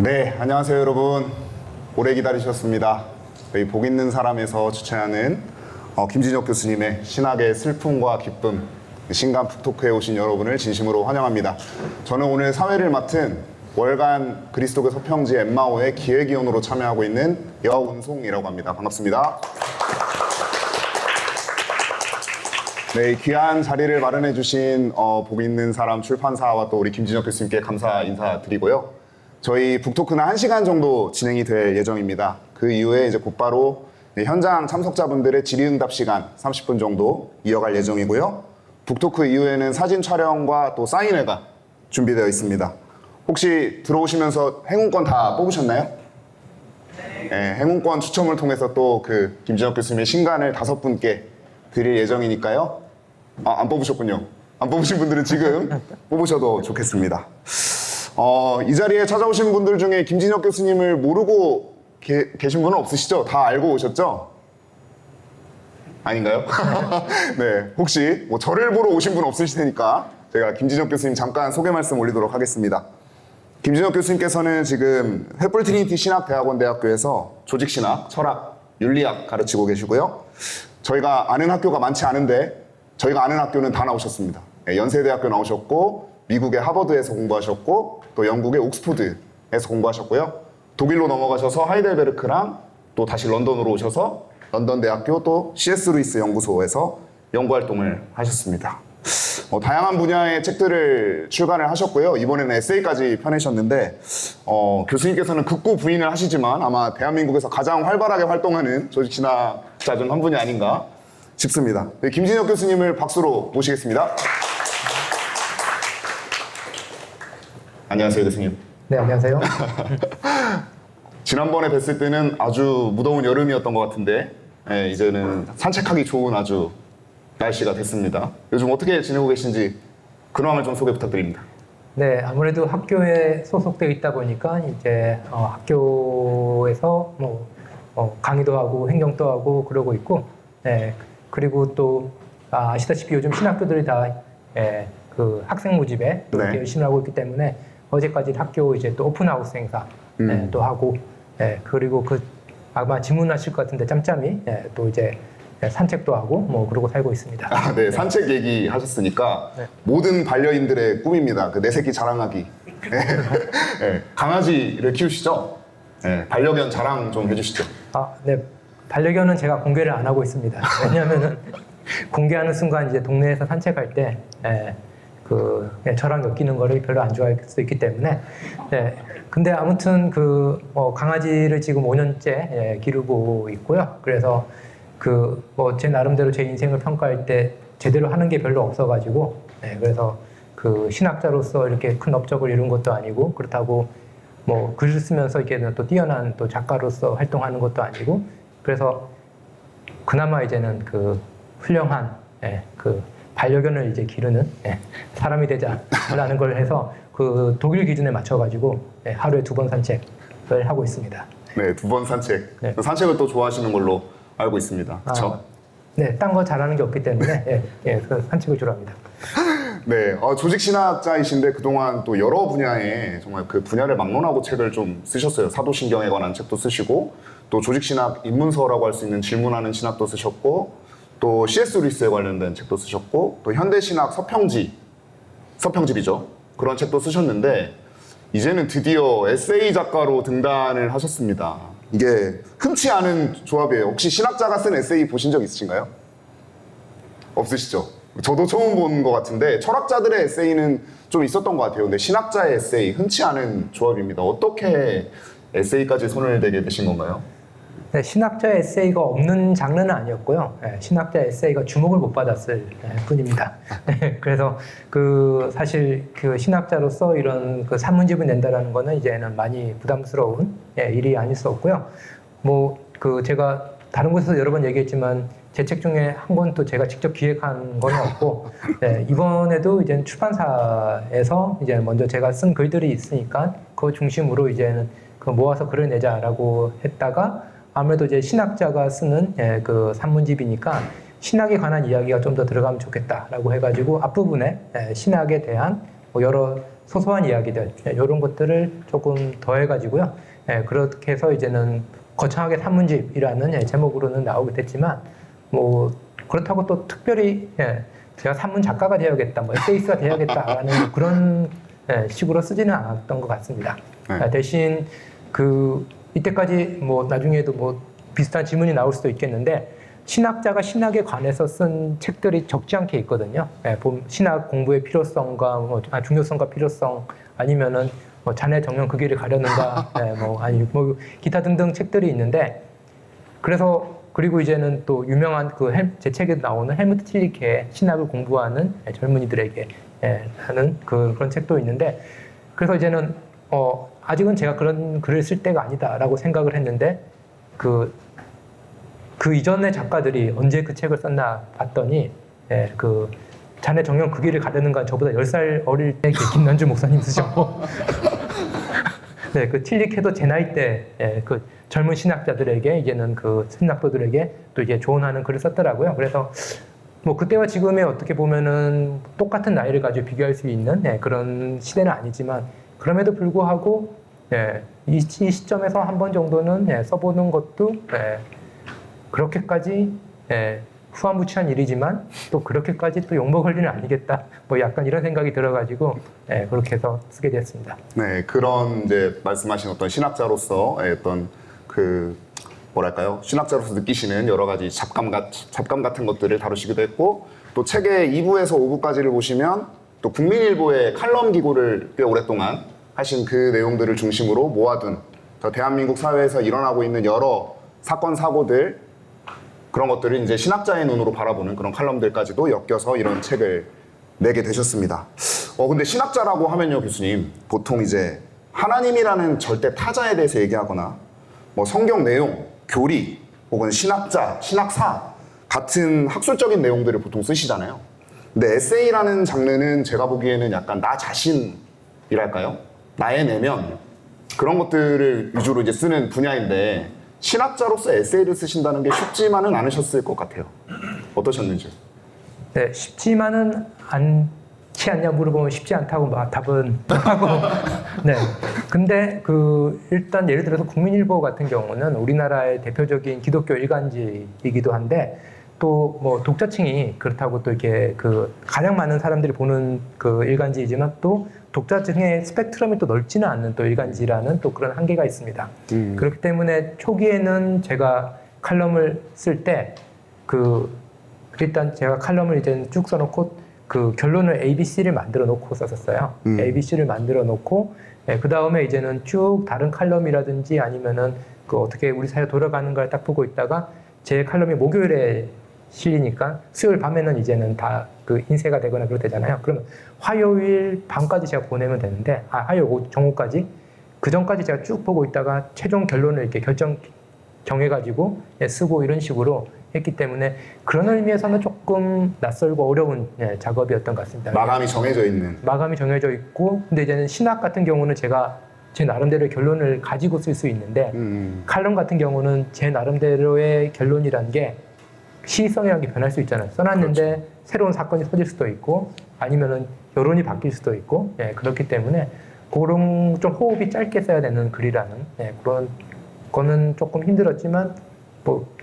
네, 안녕하세요 여러분. 오래 기다리셨습니다. 저희 복 있는 사람에서 주최하는 김진혁 교수님의 신학의 슬픔과 기쁨, 신간 북토크에 오신 여러분을 진심으로 환영합니다. 저는 오늘 사회를 맡은 월간 그리스도교 서평지 엠마오의 기획위원으로 참여하고 있는 여운송이라고 합니다. 반갑습니다. 네, 귀한 자리를 마련해 주신 복 있는 사람 출판사와 또 우리 김진혁 교수님께 감사 인사드리고요. 저희 북토크는 1시간 정도 진행이 될 예정입니다. 그 이후에 이제 곧바로 현장 참석자분들의 질의응답 시간 30분 정도 이어갈 예정이고요. 북토크 이후에는 사진 촬영과 또 사인회가 준비되어 있습니다. 혹시 들어오시면서 행운권 다 뽑으셨나요? 네, 행운권 추첨을 통해서 또 그 김진혁 교수님의 신간을 5분께 드릴 예정이니까요. 안 뽑으셨군요. 안 뽑으신 분들은 지금 뽑으셔도 좋겠습니다. 이 자리에 찾아오신 분들 중에 김진혁 교수님을 모르고 계신 분은 없으시죠? 다 알고 오셨죠? 아닌가요? 네, 혹시 뭐 저를 보러 오신 분 없으실 테니까 제가 김진혁 교수님 잠깐 소개 말씀 올리도록 하겠습니다. 김진혁 교수님께서는 지금 횃불 트리니티 신학대학원대학교에서 조직신학, 철학, 윤리학 가르치고 계시고요. 저희가 아는 학교가 많지 않은데 저희가 아는 학교는 다 나오셨습니다. 네, 연세대학교 나오셨고 미국의 하버드에서 공부하셨고 또 영국의 옥스포드에서 공부하셨고요. 독일로 넘어가셔서 하이델베르크랑 또 다시 런던으로 오셔서 런던 대학교 또 C.S. 루이스 연구소에서 연구활동을 하셨습니다. 다양한 분야의 책들을 출간을 하셨고요. 이번에는 에세이까지 펴내셨는데 교수님께서는 극구 부인을 하시지만 아마 대한민국에서 가장 활발하게 활동하는 조직신학자 중 한 분이 아닌가 싶습니다. 네, 김진혁 교수님을 박수로 모시겠습니다. 안녕하세요 교수님. 네, 안녕하세요. 지난번에 뵀을 때는 아주 무더운 여름이었던 것 같은데 이제는 산책하기 좋은 아주 날씨가 됐습니다. 요즘 어떻게 지내고 계신지 근황을 좀 소개 부탁드립니다. 네, 아무래도 학교에 소속되어 있다 보니까 이제 학교에서 강의도 하고 행정도 하고 그러고 있고, 네, 그리고 또 아시다시피 요즘 신학교들이 다 그 학생 모집에 또 네. 열심히 하고 있기 때문에 어제까지 학교 이제 또 오픈하우스 행사 또 하고, 그리고 아마 질문하실 것 같은데 짬짬이 또 이제 산책도 하고 뭐 그러고 살고 있습니다. 네, 산책 얘기 하셨으니까 모든 반려인들의 꿈입니다. 그 내 새끼 자랑하기. 네, 강아지를 키우시죠? 네, 반려견 자랑 좀 해주시죠. 네, 반려견은 제가 공개를 안 하고 있습니다. 왜냐하면은 공개하는 순간 이제 동네에서 산책할 때 저랑 엮이는 거를 별로 안 좋아할 수 있기 때문에. 근데 아무튼 강아지를 지금 5년째 기르고 있고요. 그래서 제 나름대로 제 인생을 평가할 때 제대로 하는 게 별로 없어가지고, 그래서 신학자로서 이렇게 큰 업적을 이룬 것도 아니고, 그렇다고 글을 쓰면서 이게 또 뛰어난 또 작가로서 활동하는 것도 아니고, 그래서 그나마 이제는 훌륭한 반려견을 이제 기르는 사람이 되자라는 걸 해서 독일 기준에 맞춰가지고 하루에 2번 산책을 하고 있습니다. 네, 2번 산책. 산책을 또 좋아하시는 걸로 알고 있습니다. 그렇죠? 네, 딴 거 잘하는 게 없기 때문에 산책을 주로 합니다. 네, 조직신학자이신데 그동안 또 여러 분야에 정말 그 분야를 막론하고 책을 좀 쓰셨어요. 사도신경에 관한 책도 쓰시고 또 조직신학 입문서라고 할 수 있는 질문하는 신학도 쓰셨고 또 C.S. 루이스에 관련된 책도 쓰셨고 또 현대신학 서평집이죠. 그런 책도 쓰셨는데 이제는 드디어 에세이 작가로 등단을 하셨습니다. 이게 흔치 않은 조합이에요. 혹시 신학자가 쓴 에세이 보신 적 있으신가요? 없으시죠? 저도 처음 본 것 같은데 철학자들의 에세이는 좀 있었던 것 같아요. 근데 신학자의 에세이 흔치 않은 조합입니다. 어떻게 에세이까지 손을 대게 되신 건가요? 네, 신학자 에세이가 없는 장르는 아니었고요. 신학자 에세이가 주목을 못 받았을 뿐입니다. 그래서 사실 신학자로서 이런 산문집을 낸다라는 거는 이제는 많이 부담스러운 일이 아닐 수 없고요. 제가 다른 곳에서 여러 번 얘기했지만 제 책 중에 한 권도 제가 직접 기획한 건 없고, 이번에도 이제 출판사에서 이제 먼저 제가 쓴 글들이 있으니까 그 중심으로 이제는 모아서 글을 내자라고 했다가 아무래도 이제 신학자가 쓰는 산문집이니까 신학에 관한 이야기가 좀 더 들어가면 좋겠다라고 해가지고 앞부분에 신학에 대한 여러 소소한 이야기들 이런 것들을 조금 더해가지고요. 그렇게 해서 이제는 거창하게 산문집이라는 제목으로는 나오게 됐지만 뭐 그렇다고 또 특별히 제가 산문 작가가 되어야겠다, 뭐 에세이스가 되어야겠다라는 그런 식으로 쓰지는 않았던 것 같습니다. 대신 그 이때까지 뭐 나중에도 뭐 비슷한 질문이 나올 수도 있겠는데 신학자가 신학에 관해서 쓴 책들이 적지 않게 있거든요. 신학 공부의 필요성과 뭐 중요성과 필요성 아니면은 뭐 자네 정령 그 길을 가려는가, 아니 뭐 기타 등등 책들이 있는데 그래서 그리고 이제는 또 유명한 제 책에 나오는 헬무트 틸리케의 신학을 공부하는 젊은이들에게 하는 그런 책도 있는데 그래서 이제는 아직은 제가 그런 글을 쓸 때가 아니다라고 생각을 했는데 그 이전의 작가들이 언제 그 책을 썼나 봤더니 그 자네 정녕 그 길을 가려는가 저보다 10살 어릴 때 김난주 목사님 쓰셨고 네, 그 틸리케도 제 나이 때 그 젊은 신학자들에게 이제는 그 신학도들에게 또 이제 조언하는 글을 썼더라고요. 그래서 뭐 그때와 지금의 어떻게 보면은 똑같은 나이를 가지고 비교할 수 있는 그런 시대는 아니지만 그럼에도 불구하고 이 시점에서 한 번 정도는 써보는 것도 그렇게까지 후한무치한 일이지만 또 그렇게까지 또 욕먹을 일은 아니겠다. 뭐 약간 이런 생각이 들어가지고 그렇게 해서 쓰게 됐습니다. 네, 그런 이제 말씀하신 어떤 신학자로서 어떤 그 뭐랄까요? 신학자로서 느끼시는 여러 가지 잡감 같은 것들을 다루시기도 했고 또 책의 2부에서 5부까지를 보시면 또 국민일보의 칼럼 기고를 꽤 오랫동안 하신 그 내용들을 중심으로 모아둔 대한민국 사회에서 일어나고 있는 여러 사건 사고들 그런 것들을 이제 신학자의 눈으로 바라보는 그런 칼럼들까지도 엮여서 이런 책을 내게 되셨습니다. 근데 신학자라고 하면요, 교수님, 보통 이제 하나님이라는 절대 타자에 대해서 얘기하거나 뭐 성경 내용, 교리, 혹은 신학자, 신학사 같은 학술적인 내용들을 보통 쓰시잖아요. 근데 에세이라는 장르는 제가 보기에는 약간 나 자신이랄까요? 나의 내면 그런 것들을 위주로 이제 쓰는 분야인데 신학자로서 에세이를 쓰신다는 게 쉽지만은 않으셨을 것 같아요. 어떠셨는지? 네, 쉽지만은 않지 않냐 물어보면 쉽지 않다고 답은 하고. 네. 근데 일단 예를 들어서 국민일보 같은 경우는 우리나라의 대표적인 기독교 일간지이기도 한데 또 뭐 독자층이 그렇다고 또 이렇게 가장 많은 사람들이 보는 일간지이지만 또 독자층의 스펙트럼이 또 넓지는 않는 또 일간지라는 또 그런 한계가 있습니다. 그렇기 때문에 초기에는 제가 칼럼을 쓸 때 일단 제가 칼럼을 이제 쭉 써놓고 결론을 ABC를 만들어 놓고 썼었어요. ABC를 만들어 놓고 그 다음에 이제는 쭉 다른 칼럼이라든지 아니면은 어떻게 우리 사회 돌아가는가를 딱 보고 있다가 제 칼럼이 목요일에 실리니까 수요일 밤에는 이제는 다 인쇄가 되거나 그렇대잖아요. 그러면 화요일 밤까지 제가 보내면 되는데, 화요일 정오까지 그 전까지 제가 쭉 보고 있다가 최종 결론을 이렇게 정해가지고 쓰고 이런 식으로 했기 때문에 그런 의미에서는 조금 낯설고 어려운 작업이었던 것 같습니다. 마감이 정해져 있는. 마감이 정해져 있고, 근데 이제는 신학 같은 경우는 제가 제 나름대로의 결론을 가지고 쓸 수 있는데 칼럼 같은 경우는 제 나름대로의 결론이란 게 시성이라는 게 변할 수 있잖아요. 써놨는데 그렇죠. 새로운 사건이 터질 수도 있고 아니면은 여론이 바뀔 수도 있고 그렇기 때문에 그런 좀 호흡이 짧게 써야 되는 글이라는 그런 거는 조금 힘들었지만 뭐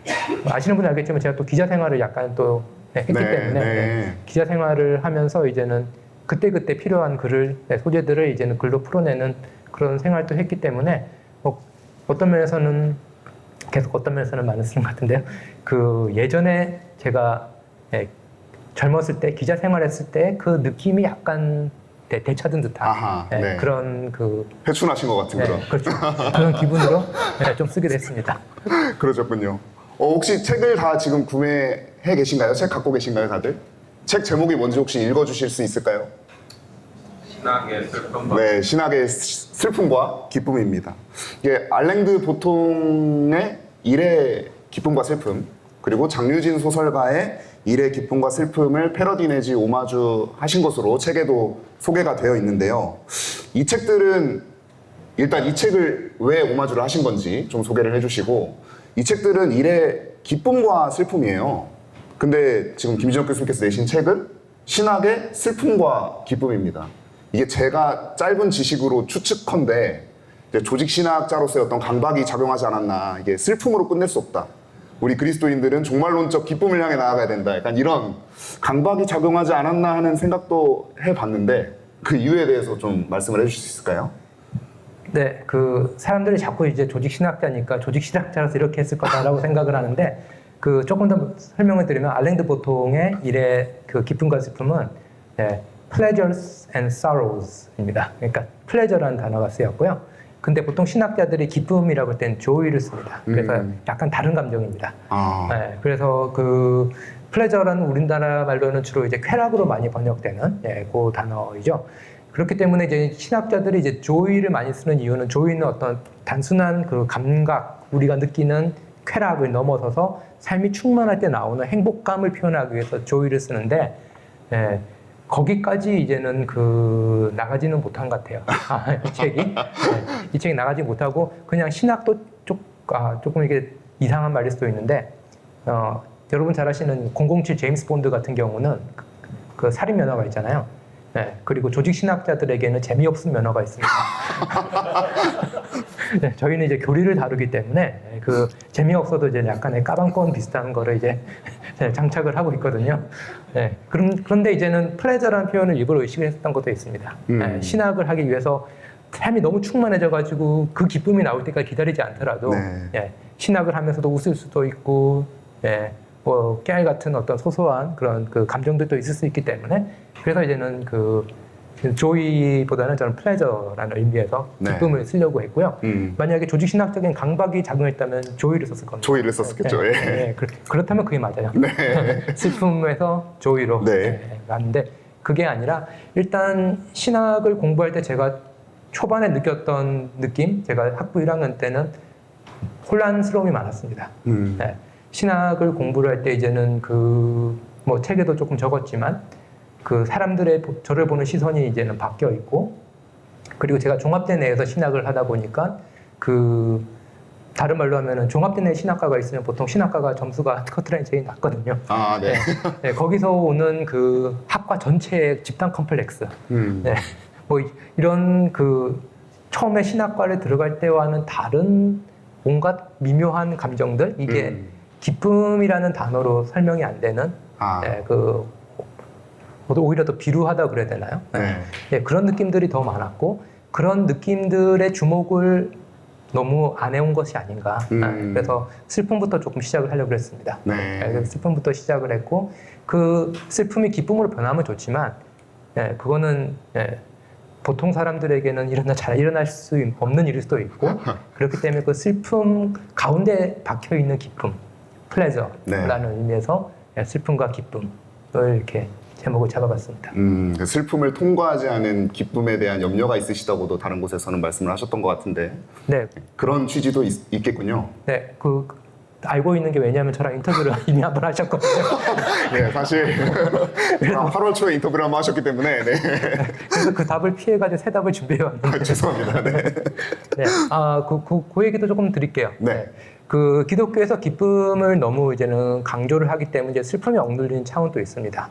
아시는 분은 알겠지만 제가 또 기자 생활을 약간 또 했기 때문에 기자 생활을 하면서 이제는 그때그때 필요한 글을 소재들을 이제는 글로 풀어내는 그런 생활도 했기 때문에 어떤 면에서는 계속 어떤 면에서는 많이 쓰는 것 같은데요. 예전에 제가 젊었을 때 기자 생활했을 때 그 느낌이 약간 되찾은 듯한 그런 회춘하신 것 같은 그런. 그렇죠. 그런 기분으로 좀 쓰게 됐습니다. 그러셨군요. 혹시 책을 다 지금 구매해 계신가요? 책 갖고 계신가요, 다들? 책 제목이 뭔지 혹시 읽어주실 수 있을까요? 신학의 슬픔과 네, 신학의 슬픔과 기쁨입니다. 이게 알랭드 보통의 일의 기쁨과 슬픔, 그리고 장유진 소설가의 일의 기쁨과 슬픔을 패러디 내지 오마주 하신 것으로 책에도 소개가 되어 있는데요. 이 책들은 일단 이 책을 왜 오마주를 하신 건지 좀 소개를 해주시고, 이 책들은 일의 기쁨과 슬픔이에요. 근데 지금 김진혁 교수님께서 내신 책은 신학의 슬픔과 기쁨입니다. 이게 제가 짧은 지식으로 추측컨대 이제 조직 신학자로서의 어떤 강박이 작용하지 않았나. 이게 슬픔으로 끝낼 수 없다. 우리 그리스도인들은 종말론적 기쁨을 향해 나아가야 된다. 약간 이런 강박이 작용하지 않았나 하는 생각도 해봤는데 그 이유에 대해서 좀 말씀을 해주실 수 있을까요? 네, 그 사람들이 자꾸 이제 조직 신학자니까 조직 신학자라서 이렇게 했을 거다라고 생각을 하는데 그 조금 더 설명을 드리면 알랭드 보통의 일의 그 기쁨과 슬픔은 네, pleasures and sorrows입니다. 그러니까 pleasure라는 단어가 쓰였고요. 근데 보통 신학자들이 기쁨이라고 할 때는 joy를 씁니다. 그래서 약간 다른 감정입니다. 네, 그래서 그 pleasure라는 우리나라 말로는 주로 이제 쾌락으로 많이 번역되는 그 단어이죠. 그렇기 때문에 이제 신학자들이 이제 joy를 많이 쓰는 이유는 joy는 어떤 단순한 그 감각, 우리가 느끼는 쾌락을 넘어서서 삶이 충만할 때 나오는 행복감을 표현하기 위해서 joy를 쓰는데 거기까지 이제는 그 나가지는 못한 것 같아요. 이 책이 이 책이 나가지 못하고 그냥 신학도 조금 이게 이상한 말일 수도 있는데 여러분 잘 아시는 007 제임스 본드 같은 경우는 그 살인 면허가 있잖아요. 네, 그리고 조직 신학자들에게는 재미없은 면허가 있습니다. 네, 저희는 이제 교리를 다루기 때문에 그 재미없어도 이제 약간의 까방권 비슷한 거를 이제 장착을 하고 있거든요. 네, 그런데 이제는 플레저라는 표현을 일부러 의식을 했던 것도 있습니다. 네, 신학을 하기 위해서 삶이 너무 충만해져가지고 그 기쁨이 나올 때까지 기다리지 않더라도 신학을 하면서도 웃을 수도 있고 뭐 깨알 같은 어떤 소소한 그런 그 감정들도 있을 수 있기 때문에 그래서 이제는 그 조이보다는 저는 플레저라는 의미에서 기쁨을 쓰려고 했고요. 만약에 조직 신학적인 강박이 작용했다면 조이를 썼을 겁니다. 조이를 썼겠죠. 그렇다면 그게 맞아요. 슬픔에서 조이로 갔는데 그게 아니라 일단 신학을 공부할 때 제가 초반에 느꼈던 느낌, 제가 학부 1학년 때는 혼란스러움이 많았습니다. 신학을 공부를 할 때 이제는 그 뭐 책에도 조금 적었지만 그 사람들의 저를 보는 시선이 이제는 바뀌어 있고 그리고 제가 종합대 내에서 신학을 하다 보니까 그 다른 말로 하면은 종합대 내에 신학과가 있으면 보통 신학과가 점수가 커트라인 제일 낮거든요. 네, 거기서 오는 그 학과 전체의 집단 컴플렉스. 뭐 이런 그 처음에 신학과를 들어갈 때와는 다른 온갖 미묘한 감정들 이게 기쁨이라는 단어로 설명이 안 되는 그 오히려 더 비루하다 그래야 되나요? 그런 느낌들이 더 많았고 그런 느낌들의 주목을 너무 안 해온 것이 아닌가. 그래서 슬픔부터 조금 시작을 하려고 했습니다. 그래서 슬픔부터 시작을 했고 그 슬픔이 기쁨으로 변하면 좋지만 그거는 보통 사람들에게는 잘 일어날 수 없는 일일 수도 있고 그렇기 때문에 그 슬픔 가운데 박혀 있는 기쁨, 플레저라는 의미에서 슬픔과 기쁨을 이렇게 제목을 잡아봤습니다. 그 슬픔을 통과하지 않은 기쁨에 대한 염려가 있으시다고도 다른 곳에서는 말씀을 하셨던 것 같은데 그런 취지도 있겠군요. 네, 그 알고 있는 게 왜냐하면 저랑 인터뷰를 이미 한번 하셨거든요. 네, 사실 8월 초에 인터뷰를 한번 하셨기 때문에 그래서 그 답을 피해가지고 새 답을 준비해왔는데 죄송합니다. 그 얘기도 조금 드릴게요. 그 기독교에서 기쁨을 너무 이제는 강조를 하기 때문에 이제 슬픔이 억눌리는 차원도 있습니다.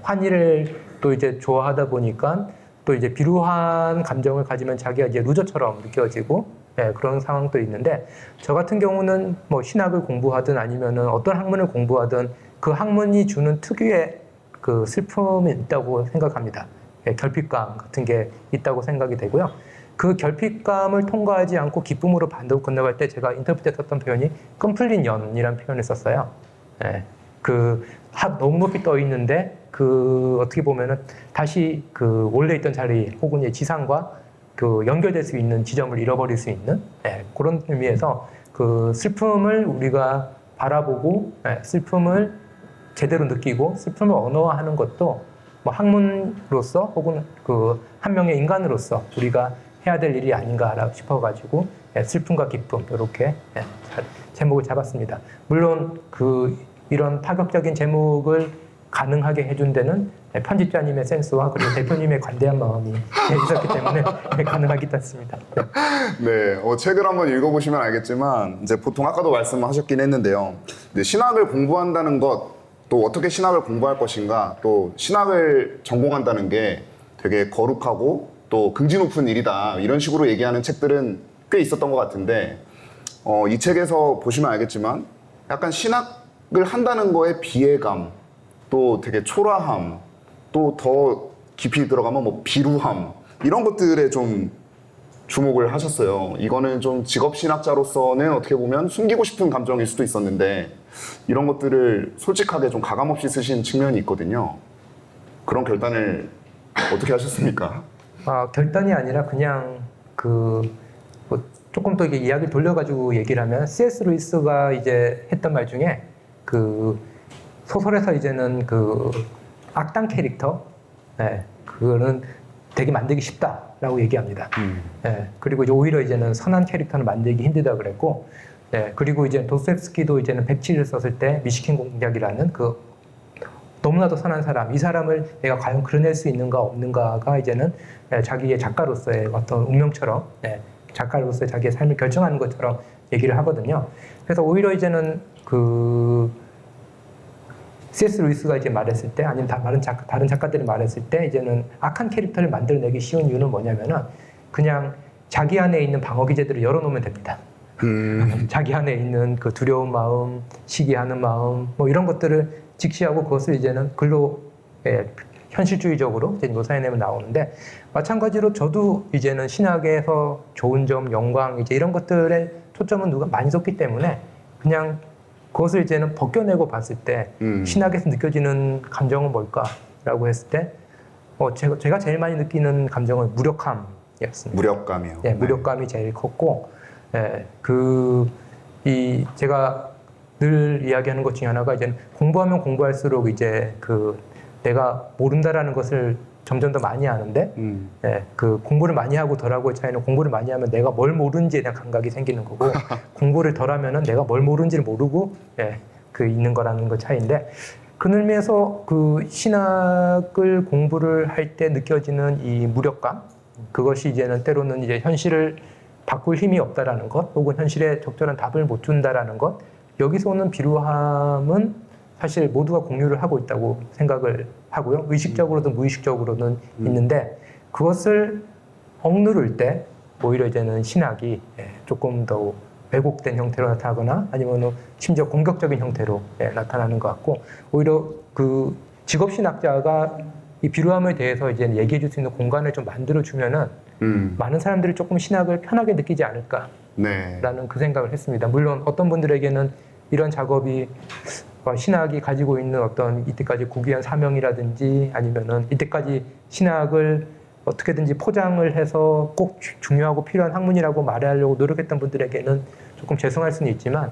환희를 또 이제 좋아하다 보니까 또 이제 비루한 감정을 가지면 자기가 이제 루저처럼 느껴지고 그런 상황도 있는데 저 같은 경우는 뭐 신학을 공부하든 아니면은 어떤 학문을 공부하든 그 학문이 주는 특유의 그 슬픔이 있다고 생각합니다. 결핍감 같은 게 있다고 생각이 되고요. 그 결핍감을 통과하지 않고 기쁨으로 반대로 건너갈 때 제가 인터뷰 때 썼던 표현이 끈 풀린 연이라는 표현을 썼어요. 너무 높이 떠 있는데 그 어떻게 보면은 다시 그 원래 있던 자리 혹은 지상과 그 연결될 수 있는 지점을 잃어버릴 수 있는 그런 의미에서 그 슬픔을 우리가 바라보고 슬픔을 제대로 느끼고 슬픔을 언어화하는 것도 뭐 학문으로서 혹은 그 한 명의 인간으로서 우리가 해야 될 일이 아닌가 싶어가지고 슬픔과 기쁨 이렇게 제목을 잡았습니다. 물론 이런 파격적인 제목을 가능하게 해준 데는 편집자님의 센스와 그리고 대표님의 관대한 마음이 있었기 때문에 가능하기 땄습니다. 책을 한번 읽어보시면 알겠지만 이제 보통 아까도 말씀하셨긴 했는데요. 신학을 공부한다는 것, 또 어떻게 신학을 공부할 것인가, 또 신학을 전공한다는 게 되게 거룩하고 또 긍지 높은 일이다 이런 식으로 얘기하는 책들은 꽤 있었던 것 같은데 이 책에서 보시면 알겠지만 약간 신학을 한다는 거에 비애감 또 되게 초라함 또 더 깊이 들어가면 뭐 비루함 이런 것들에 좀 주목을 하셨어요. 이거는 좀 직업 신학자로서는 어떻게 보면 숨기고 싶은 감정일 수도 있었는데 이런 것들을 솔직하게 좀 가감없이 쓰신 측면이 있거든요. 그런 결단을 어떻게 하셨습니까? 결단이 아니라 그냥 뭐 조금 더 이게 이야기 돌려가지고 얘기를 하면 C.S. 루이스가 이제 했던 말 중에 그 소설에서 이제는 그 악당 캐릭터, 그거는 되게 만들기 쉽다라고 얘기합니다. 그리고 이제 오히려 이제는 선한 캐릭터는 만들기 힘들다 그랬고, 그리고 이제 도스토옙스키도 이제는 백치를 썼을 때 미시킨 공작이라는 그 너무나도 선한 사람, 이 사람을 내가 과연 그려낼 수 있는가 없는가가 이제는 자기의 작가로서의 어떤 운명처럼, 작가로서의 자기의 삶을 결정하는 것처럼 얘기를 하거든요. 그래서 오히려 이제는 C.S. 루이스가 이제 말했을 때, 아니면 다른 작가들이 말했을 때, 이제는 악한 캐릭터를 만들어내기 쉬운 이유는 뭐냐면은 그냥 자기 안에 있는 방어 기제들을 열어놓으면 됩니다. 자기 안에 있는 그 두려운 마음, 시기하는 마음, 뭐 이런 것들을 직시하고 그것을 이제는 글로 현실주의적으로 이제 묘사해내면 나오는데, 마찬가지로 저도 이제는 신학에서 좋은 점, 영광 이제 이런 것들에 초점은 누가 많이 뒀기 때문에 그냥 그것을 이제는 벗겨내고 봤을 때 신학에서 느껴지는 감정은 뭘까라고 했을 때 제가 제일 많이 느끼는 감정은 무력함이었습니다. 무력감이요. 네, 무력감이 제일 컸고, 제가 늘 이야기하는 것 중에 하나가 이제 공부하면 공부할수록 이제 내가 모른다라는 것을 점점 더 많이 아는데, 그 공부를 많이 하고 덜하고의 차이는 공부를 많이 하면 내가 뭘 모르는지에 대한 감각이 생기는 거고 공부를 덜하면은 내가 뭘 모르는지를 모르고 있는 거라는 것 차이인데, 그런 의미에서 그 신학을 공부를 할 때 느껴지는 이 무력감, 그것이 이제는 때로는 이제 현실을 바꿀 힘이 없다라는 것, 혹은 현실에 적절한 답을 못 준다라는 것, 여기서 오는 비루함은 사실 모두가 공유를 하고 있다고 생각을 하고요. 의식적으로든 무의식적으로든 있는데, 그것을 억누를 때 오히려 이제는 신학이 조금 더 왜곡된 형태로 나타나거나 아니면 심지어 공격적인 형태로 나타나는 것 같고, 오히려 그 직업 신학자가 이 비루함에 대해서 이제 얘기해 줄 수 있는 공간을 좀 만들어 주면은 많은 사람들이 조금 신학을 편하게 느끼지 않을까라는 그 생각을 했습니다. 물론 어떤 분들에게는 이런 작업이 신학이 가지고 있는 어떤 이때까지 고귀한 사명이라든지 아니면은 이때까지 신학을 어떻게든지 포장을 해서 꼭 중요하고 필요한 학문이라고 말하려고 노력했던 분들에게는 조금 죄송할 수는 있지만,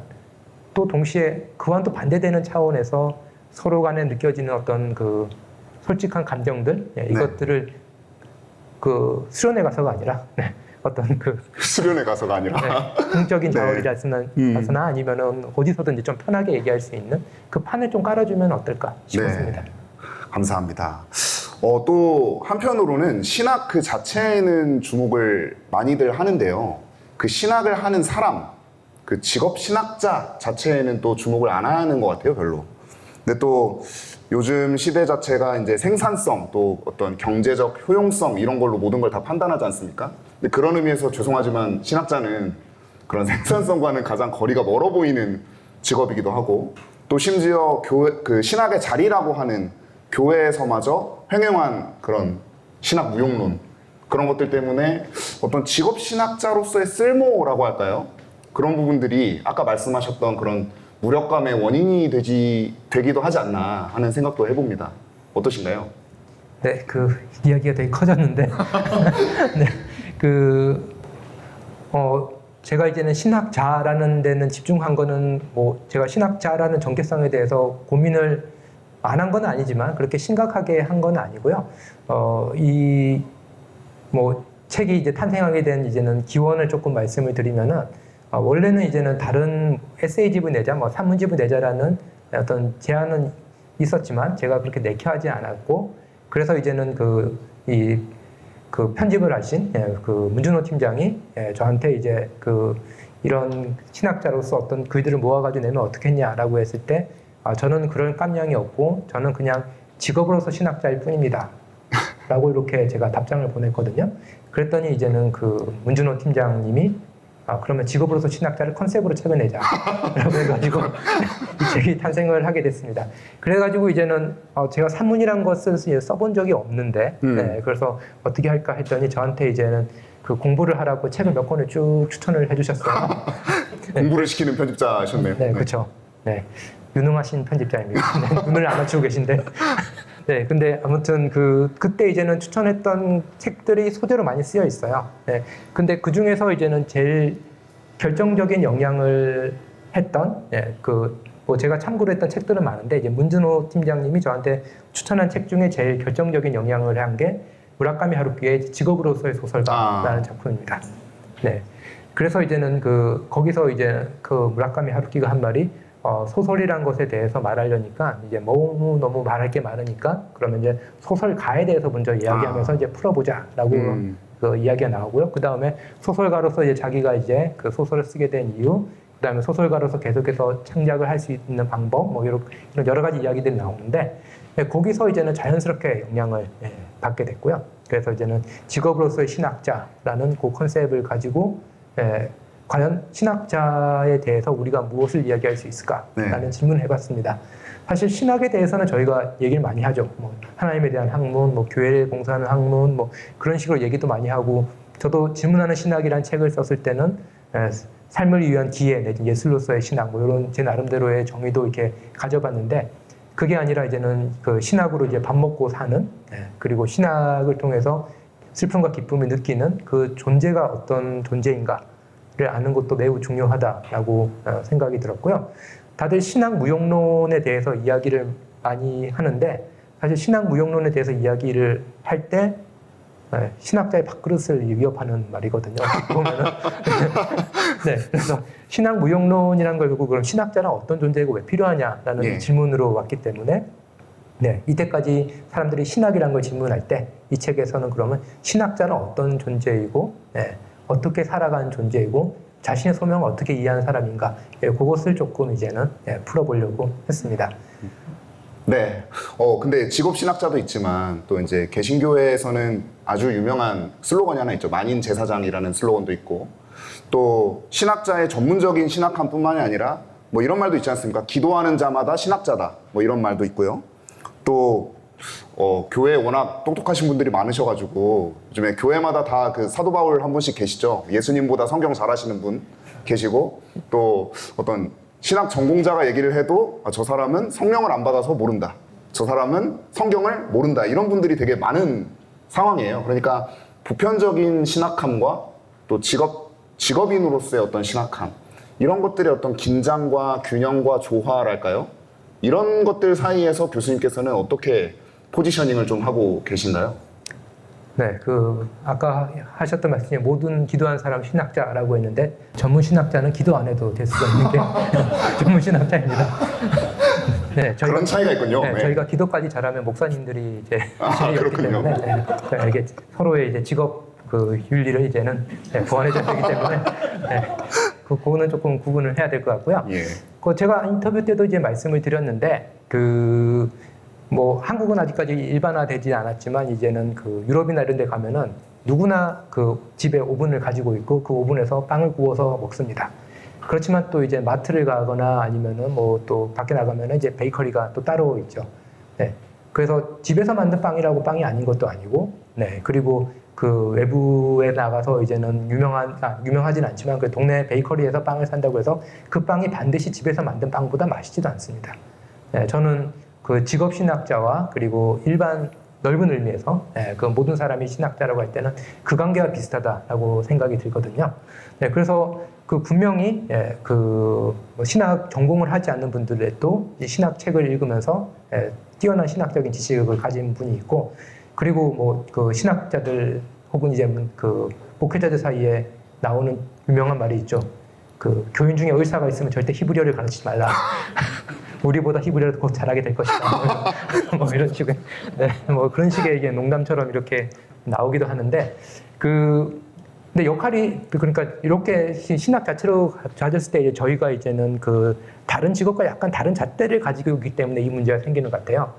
또 동시에 그와는 또 반대되는 차원에서 서로 간에 느껴지는 어떤 그 솔직한 감정들, 이것들을 수련회 가서가 아니라 어떤 수련회 가서가 아니라 공적인 자원이라서나 아니면은 어디서든지 좀 편하게 얘기할 수 있는 그 판을 좀 깔아주면 어떨까 싶었습니다. 감사합니다. 또 한편으로는 신학 그 자체에는 주목을 많이들 하는데요. 그 신학을 하는 사람, 그 직업 신학자 자체에는 또 주목을 안 하는 것 같아요, 별로. 근데 또 요즘 시대 자체가 이제 생산성, 또 어떤 경제적 효용성 이런 걸로 모든 걸 다 판단하지 않습니까? 근데 그런 의미에서 죄송하지만 신학자는 그런 생산성과는 가장 거리가 멀어 보이는 직업이기도 하고, 또 심지어 그 신학의 자리라고 하는 교회에서마저 횡행한 그런 신학 무용론, 그런 것들 때문에 어떤 직업 신학자로서의 쓸모라고 할까요? 그런 부분들이 아까 말씀하셨던 그런 무력감의 원인이 되기도 하지 않나 하는 생각도 해봅니다. 어떠신가요? 네, 이야기가 되게 커졌는데, 제가 이제는 신학자라는 데는 집중한 거는 제가 신학자라는 정체성에 대해서 고민을 안 한 건 아니지만 그렇게 심각하게 한 건 아니고요. 책이 이제 탄생하게 된 이제는 기원을 조금 말씀을 드리면은, 원래는 이제는 다른 에세이집을 내자, 산문집을 내자라는 어떤 제안은 있었지만 제가 그렇게 내켜하지 않았고, 그래서 이제는 편집을 하신 문준호 팀장이 저한테 이제 이런 신학자로서 어떤 글들을 모아가지고 내면 어떻겠냐라고 했을 때, 저는 그런 깜냥이 없고 저는 그냥 직업으로서 신학자일 뿐입니다 라고 이렇게 제가 답장을 보냈거든요. 그랬더니 이제는 그 문준호 팀장님이 그러면 직업으로서 신학자를 컨셉으로 책을 내자. 라고 해가지고 이 책이 탄생을 하게 됐습니다. 그래가지고 이제는 제가 산문이란 것을 써본 적이 없는데, 네, 그래서 어떻게 할까 했더니 저한테 이제는 그 공부를 하라고 책을 몇 권을 쭉 추천을 해주셨어요. 공부를 시키는 편집자셨네요. 네, 그렇죠. 네, 유능하신 편집자입니다. 네, 눈을 안 맞추고 계신데. 네, 근데 아무튼 그때 이제는 추천했던 책들이 소재로 많이 쓰여 있어요. 네, 근데 그 중에서 이제는 제일 결정적인 영향을 했던, 뭐 제가 참고로 했던 책들은 많은데, 이제 문준호 팀장님이 저한테 추천한 책 중에 제일 결정적인 영향을 한 게 무라카미 하루키의 직업으로서의 소설가라는 작품입니다. 네. 그래서 이제는 거기서 이제 그 무라카미 하루키가 한 말이 소설이란 것에 대해서 말하려니까 이제 너무 말할 게 많으니까 그러면 이제 소설가에 대해서 먼저 이야기하면서 이제 풀어보자라고 그 이야기가 나오고요. 그 다음에 소설가로서 이제 자기가 이제 그 소설을 쓰게 된 이유, 그 다음에 소설가로서 계속해서 창작을 할 수 있는 방법, 뭐 이런 여러 가지 이야기들이 나오는데 거기서 이제는 자연스럽게 영향을 받게 됐고요. 그래서 이제는 직업으로서의 신학자라는 그 컨셉을 가지고 과연 신학자에 대해서 우리가 무엇을 이야기할 수 있을까라는 질문을 해봤습니다. 사실 신학에 대해서는 저희가 얘기를 많이 하죠. 뭐 하나님에 대한 학문, 뭐 교회에 봉사하는 학문, 뭐 그런 식으로 얘기도 많이 하고, 저도 질문하는 신학이라는 책을 썼을 때는 삶을 위한 기회 내지 예술로서의 신학, 뭐 이런 제 나름대로의 정의도 이렇게 가져봤는데, 그게 아니라 이제는 그 신학으로 이제 밥 먹고 사는, 그리고 신학을 통해서 슬픔과 기쁨을 느끼는 그 존재가 어떤 존재인가를 아는 것도 매우 중요하다라고 생각이 들었고요. 다들 신학 무용론에 대해서 이야기를 많이 하는데, 사실 신학 무용론에 대해서 이야기를 할 때 신학자의 밥그릇을 위협하는 말이거든요. 보면은 네, 그래서 신학 무용론이라는 걸 결국 그럼 신학자는 어떤 존재이고 왜 필요하냐라는 질문으로 왔기 때문에, 네, 이때까지 사람들이 신학이라는 걸 질문할 때 이 책에서는 그러면 신학자는 어떤 존재이고, 어떻게 살아가는 존재이고, 자신의 소명을 어떻게 이해하는 사람인가, 그것을 조금 이제는 풀어보려고 했습니다. 네. 근데 직업 신학자도 있지만 또 이제 개신교회에서는 아주 유명한 슬로건이 하나 있죠. 만인 제사장이라는 슬로건도 있고, 또 신학자의 전문적인 신학함뿐만이 아니라 뭐 이런 말도 있지 않습니까? 기도하는 자마다 신학자다. 뭐 이런 말도 있고요. 또 교회에 워낙 똑똑하신 분들이 많으셔가지고 요즘에 교회마다 다 그 사도 바울 한 분씩 계시죠. 예수님보다 성경 잘하시는 분 계시고, 또 어떤 신학 전공자가 얘기를 해도 저 사람은 성령을 안 받아서 모른다, 저 사람은 성경을 모른다, 이런 분들이 되게 많은 상황이에요. 그러니까 보편적인 신학함과 또 직업인으로서의 어떤 신학함, 이런 것들의 어떤 긴장과 균형과 조화랄까요? 이런 것들 사이에서 교수님께서는 어떻게 포지셔닝을 좀 하고 계신가요? 네, 아까 하셨던 말씀 중에 모든 기도하는 사람 신학자라고 했는데, 전문 신학자는 기도 안 해도 될 수가 있는 게 전문 신학자입니다. 네, 그런 차이가 있군요. 네, 저희가 기도까지 잘하면 목사님들이 이제 그렇군요. 때문에 이게 서로의 이제 직업 윤리를 이제는 보완해줘야 되기 때문에 그거는 조금 구분을 해야 될 것 같고요. 제가 인터뷰 때도 이제 말씀을 드렸는데, 뭐 한국은 아직까지 일반화되지 않았지만 이제는 유럽이나 이런 데 가면은 누구나 집에 오븐을 가지고 있고 그 오븐에서 빵을 구워서 먹습니다. 그렇지만 또 이제 마트를 가거나 아니면은 뭐 또 밖에 나가면은 이제 베이커리가 또 따로 있죠. 네. 그래서 집에서 만든 빵이라고 빵이 아닌 것도 아니고, 네. 그리고 외부에 나가서 이제는 유명하진 않지만 그 동네 베이커리에서 빵을 산다고 해서 그 빵이 반드시 집에서 만든 빵보다 맛있지도 않습니다. 네. 저는 직업 신학자와 그리고 일반 넓은 의미에서 모든 사람이 신학자라고 할 때는 그 관계와 비슷하다라고 생각이 들거든요. 네, 그래서 분명히 신학 전공을 하지 않는 분들에도 이 신학 책을 읽으면서 뛰어난 신학적인 지식을 가진 분이 있고, 그리고 신학자들 혹은 이제 목회자들 사이에 나오는 유명한 말이 있죠. 교인 중에 의사가 있으면 절대 히브리어를 가르치지 말라. 우리보다 히브리어를 곧 잘하게 될 것이다. 뭐 이런 식의, 뭐 그런 식의 이게 농담처럼 이렇게 나오기도 하는데, 근데 역할이, 그러니까 이렇게 신학 자체로 가졌을 때 저희가 이제는 다른 직업과 약간 다른 잣대를 가지고 있기 때문에 이 문제가 생기는 것 같아요.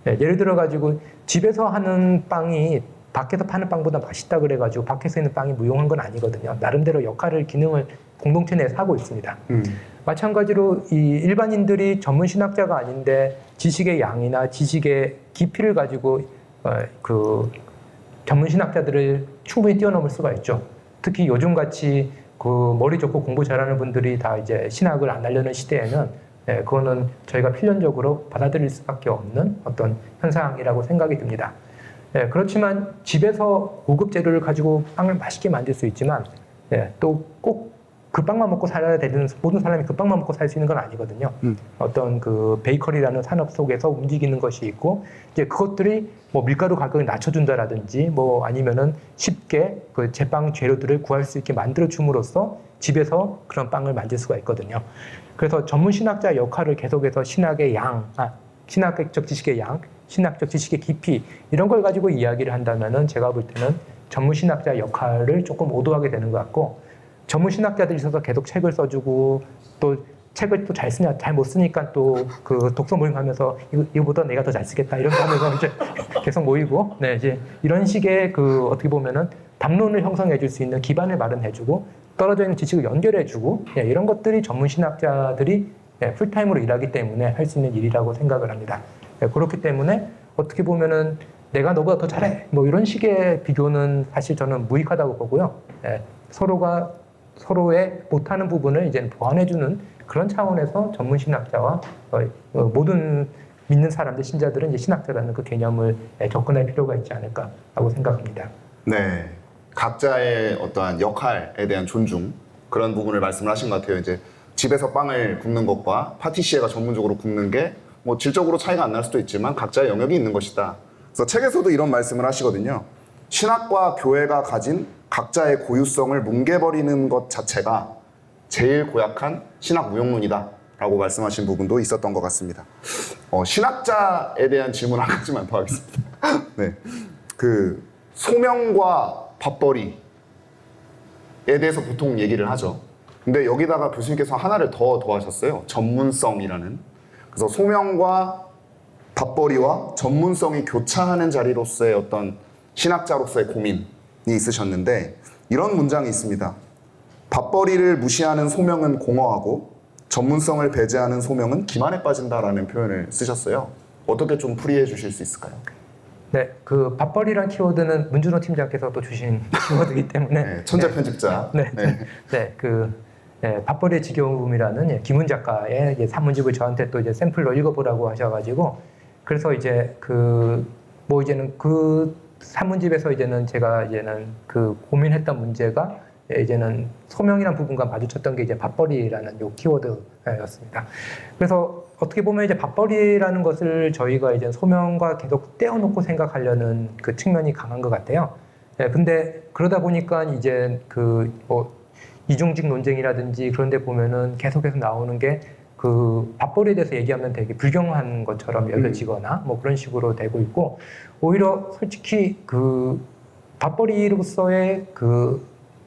예를 들어 가지고 집에서 하는 빵이 밖에서 파는 빵보다 맛있다 그래가지고 밖에서 있는 빵이 무용한 건 아니거든요. 나름대로 역할을 기능을 공동체 내에서 하고 있습니다. 마찬가지로 이 일반인들이 전문 신학자가 아닌데 지식의 양이나 지식의 깊이를 가지고 그 전문 신학자들을 충분히 뛰어넘을 수가 있죠. 특히 요즘 같이 그 머리 좋고 공부 잘하는 분들이 다 이제 신학을 안 하려는 시대에는 그거는 저희가 필연적으로 받아들일 수밖에 없는 어떤 현상이라고 생각이 듭니다. 그렇지만 집에서 고급 재료를 가지고 빵을 맛있게 만들 수 있지만 또 꼭 그 빵만 먹고 살아야 되는 모든 사람이 그 빵만 먹고 살 수 있는 건 아니거든요. 어떤 그 베이커리라는 산업 속에서 움직이는 것이 있고 이제 그것들이 뭐 밀가루 가격을 낮춰준다라든지 뭐 아니면은 쉽게 그 제빵 재료들을 구할 수 있게 만들어 줌으로써 집에서 그런 빵을 만들 수가 있거든요. 그래서 전문 신학자 역할을 계속해서 신학의 양, 신학적 지식의 양, 신학적 지식의 깊이 이런 걸 가지고 이야기를 한다면은 제가 볼 때는 전문 신학자 역할을 조금 오도하게 되는 것 같고 전문 신학자들이 있어서 계속 책을 써주고 또 책을 또 잘 쓰냐 잘 못 쓰니까 또 그 독서 모임 하면서 이거보다 내가 더 잘 쓰겠다 이런 거 하면서 이제 계속 모이고 이제 이런 식의 그 어떻게 보면은 담론을 형성해 줄 수 있는 기반을 마련해주고 떨어져 있는 지식을 연결해주고 이런 것들이 전문 신학자들이 풀타임으로 일하기 때문에 할 수 있는 일이라고 생각을 합니다. 그렇기 때문에 어떻게 보면은 내가 너보다 더 잘해 뭐 이런 식의 비교는 사실 저는 무익하다고 보고요. 서로가 서로의 못하는 부분을 이제 보완해주는 그런 차원에서 전문 신학자와 모든 믿는 사람들, 신자들은 이제 신학자라는 그 개념을 접근할 필요가 있지 않을까라고 생각합니다. 네, 각자의 어떠한 역할에 대한 존중 그런 부분을 말씀을 하신 것 같아요. 이제 집에서 빵을 굽는 것과 파티시에가 전문적으로 굽는 게 뭐 질적으로 차이가 안 날 수도 있지만 각자의 영역이 있는 것이다. 그래서 책에서도 이런 말씀을 하시거든요. 신학과 교회가 가진 각자의 고유성을 뭉개버리는 것 자체가 제일 고약한 신학 무용론이다 라고 말씀하신 부분도 있었던 것 같습니다. 신학자에 대한 질문 한 가지만 더 하겠습니다. 네, 그 소명과 밥벌이에 대해서 보통 얘기를 하죠. 근데 여기다가 교수님께서 하나를 더 더하셨어요. 전문성이라는. 그래서 소명과 밥벌이와 전문성이 교차하는 자리로서의 어떤 신학자로서의 고민이 있으셨는데 이런 문장이 있습니다. 밥벌이를 무시하는 소명은 공허하고 전문성을 배제하는 소명은 기만에 빠진다라는 표현을 쓰셨어요. 어떻게 좀 풀이해 주실 수 있을까요? 네, 그 밥벌이란 키워드는 문준호 팀장께서도 주신 키워드이기 때문에 네, 천재 편집자. 밥벌이의 지겨움이라는 김훈 작가의 이제 산문집을 저한테 또 이제 샘플로 읽어보라고 하셔가지고 그래서 이제 뭐 이제는 그 산문집에서 이제는 제가 이제는 그 고민했던 문제가 이제는 소명이란 부분과 마주쳤던 게 이제 밥벌이라는 요 키워드였습니다. 그래서 어떻게 보면 이제 밥벌이라는 것을 저희가 이제 소명과 계속 떼어놓고 생각하려는 그 측면이 강한 것 같아요. 근데 그러다 보니까 이제 뭐 이중직 논쟁이라든지 그런 데 보면은 계속해서 나오는 게 그 밥벌이에 대해서 얘기하면 되게 불경한 것처럼 여겨지거나 뭐 그런 식으로 되고 있고 오히려 솔직히 그 밥벌이로서의 그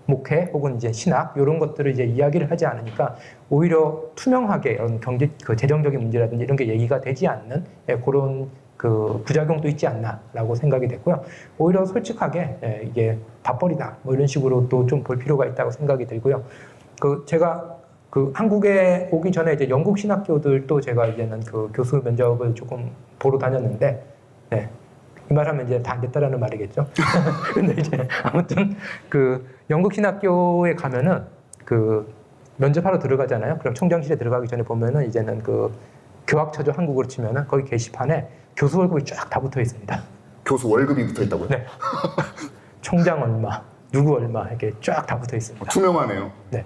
목회 혹은 이제 신학 이런 것들을 이제 이야기를 하지 않으니까 오히려 투명하게 이런 그 재정적인 문제라든지 이런 게 얘기가 되지 않는 그런 그 부작용도 있지 않나라고 생각이 됐고요. 오히려 솔직하게 이게 밥벌이다 뭐 이런 식으로 또 좀 볼 필요가 있다고 생각이 들고요. 제가 한국에 오기 전에 이제 영국 신학교들도 제가 이제는 그 교수 면접을 조금 보러 다녔는데 이 말하면 이제 다 안 됐다라는 말이겠죠. 근데 이제 아무튼 영국 신학교에 가면은 면접하러 들어가잖아요. 그럼 총장실에 들어가기 전에 보면은 이제는 교학처죠 한국으로 치면은 거기 게시판에 교수 월급이 쫙 다 붙어 있습니다. 교수 월급이 붙어 있다고요? 네. 총장 얼마, 누구 얼마 이렇게 쫙 다 붙어 있습니다. 투명하네요. 네.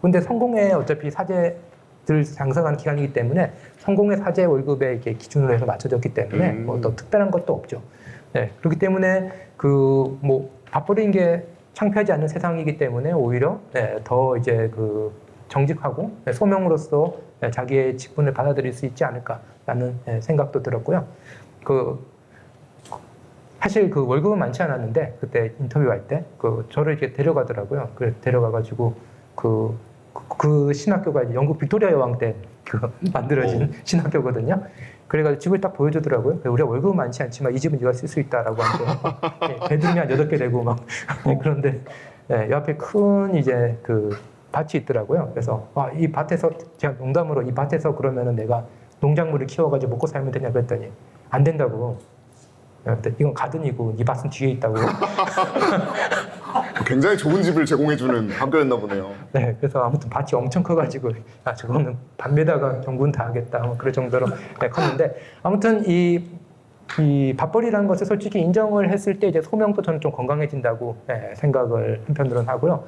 근데 성공회 어차피 사제들 장성하는 기간이기 때문에 성공회 사제 월급에 이렇게 기준으로 해서 맞춰졌기 때문에 뭐 더 특별한 것도 없죠. 네. 그렇기 때문에 뭐 밥벌이인 게 창피하지 않는 세상이기 때문에 오히려 더 이제 정직하고 소명으로서 자기의 직분을 받아들일 수 있지 않을까라는 생각도 들었고요. 사실 월급은 많지 않았는데 그때 인터뷰할 때 저를 이렇게 데려가더라고요. 데려가가지고 그 신학교가 이제 영국 빅토리아 여왕 때 만들어진 신학교거든요. 그래가지고 집을 딱 보여주더라고요. 우리가 월급은 많지 않지만 이 집은 네가 쓸 수 있다라고 하는데 베드룸이 한 8개 되고 막 그런데 요 앞에 큰 이제 그 밭이 있더라고요. 그래서 이 밭에서 제가 농담으로 이 밭에서 그러면은 내가 농작물을 키워가지고 먹고 살면 되냐 그랬더니 안 된다고. 이건 가든이고 이 밭은 뒤에 있다고. 굉장히 좋은 집을 제공해주는 학교였나 보네요. 네, 그래서 아무튼 밭이 엄청 커가지고 저거는 밭에다가 경군 다 하겠다 뭐 그럴 정도로 컸는데 아무튼 이 밭벌이라는 것을 솔직히 인정을 했을 때 이제 소명도 저는 좀 건강해진다고 생각을 한편으로는 하고요.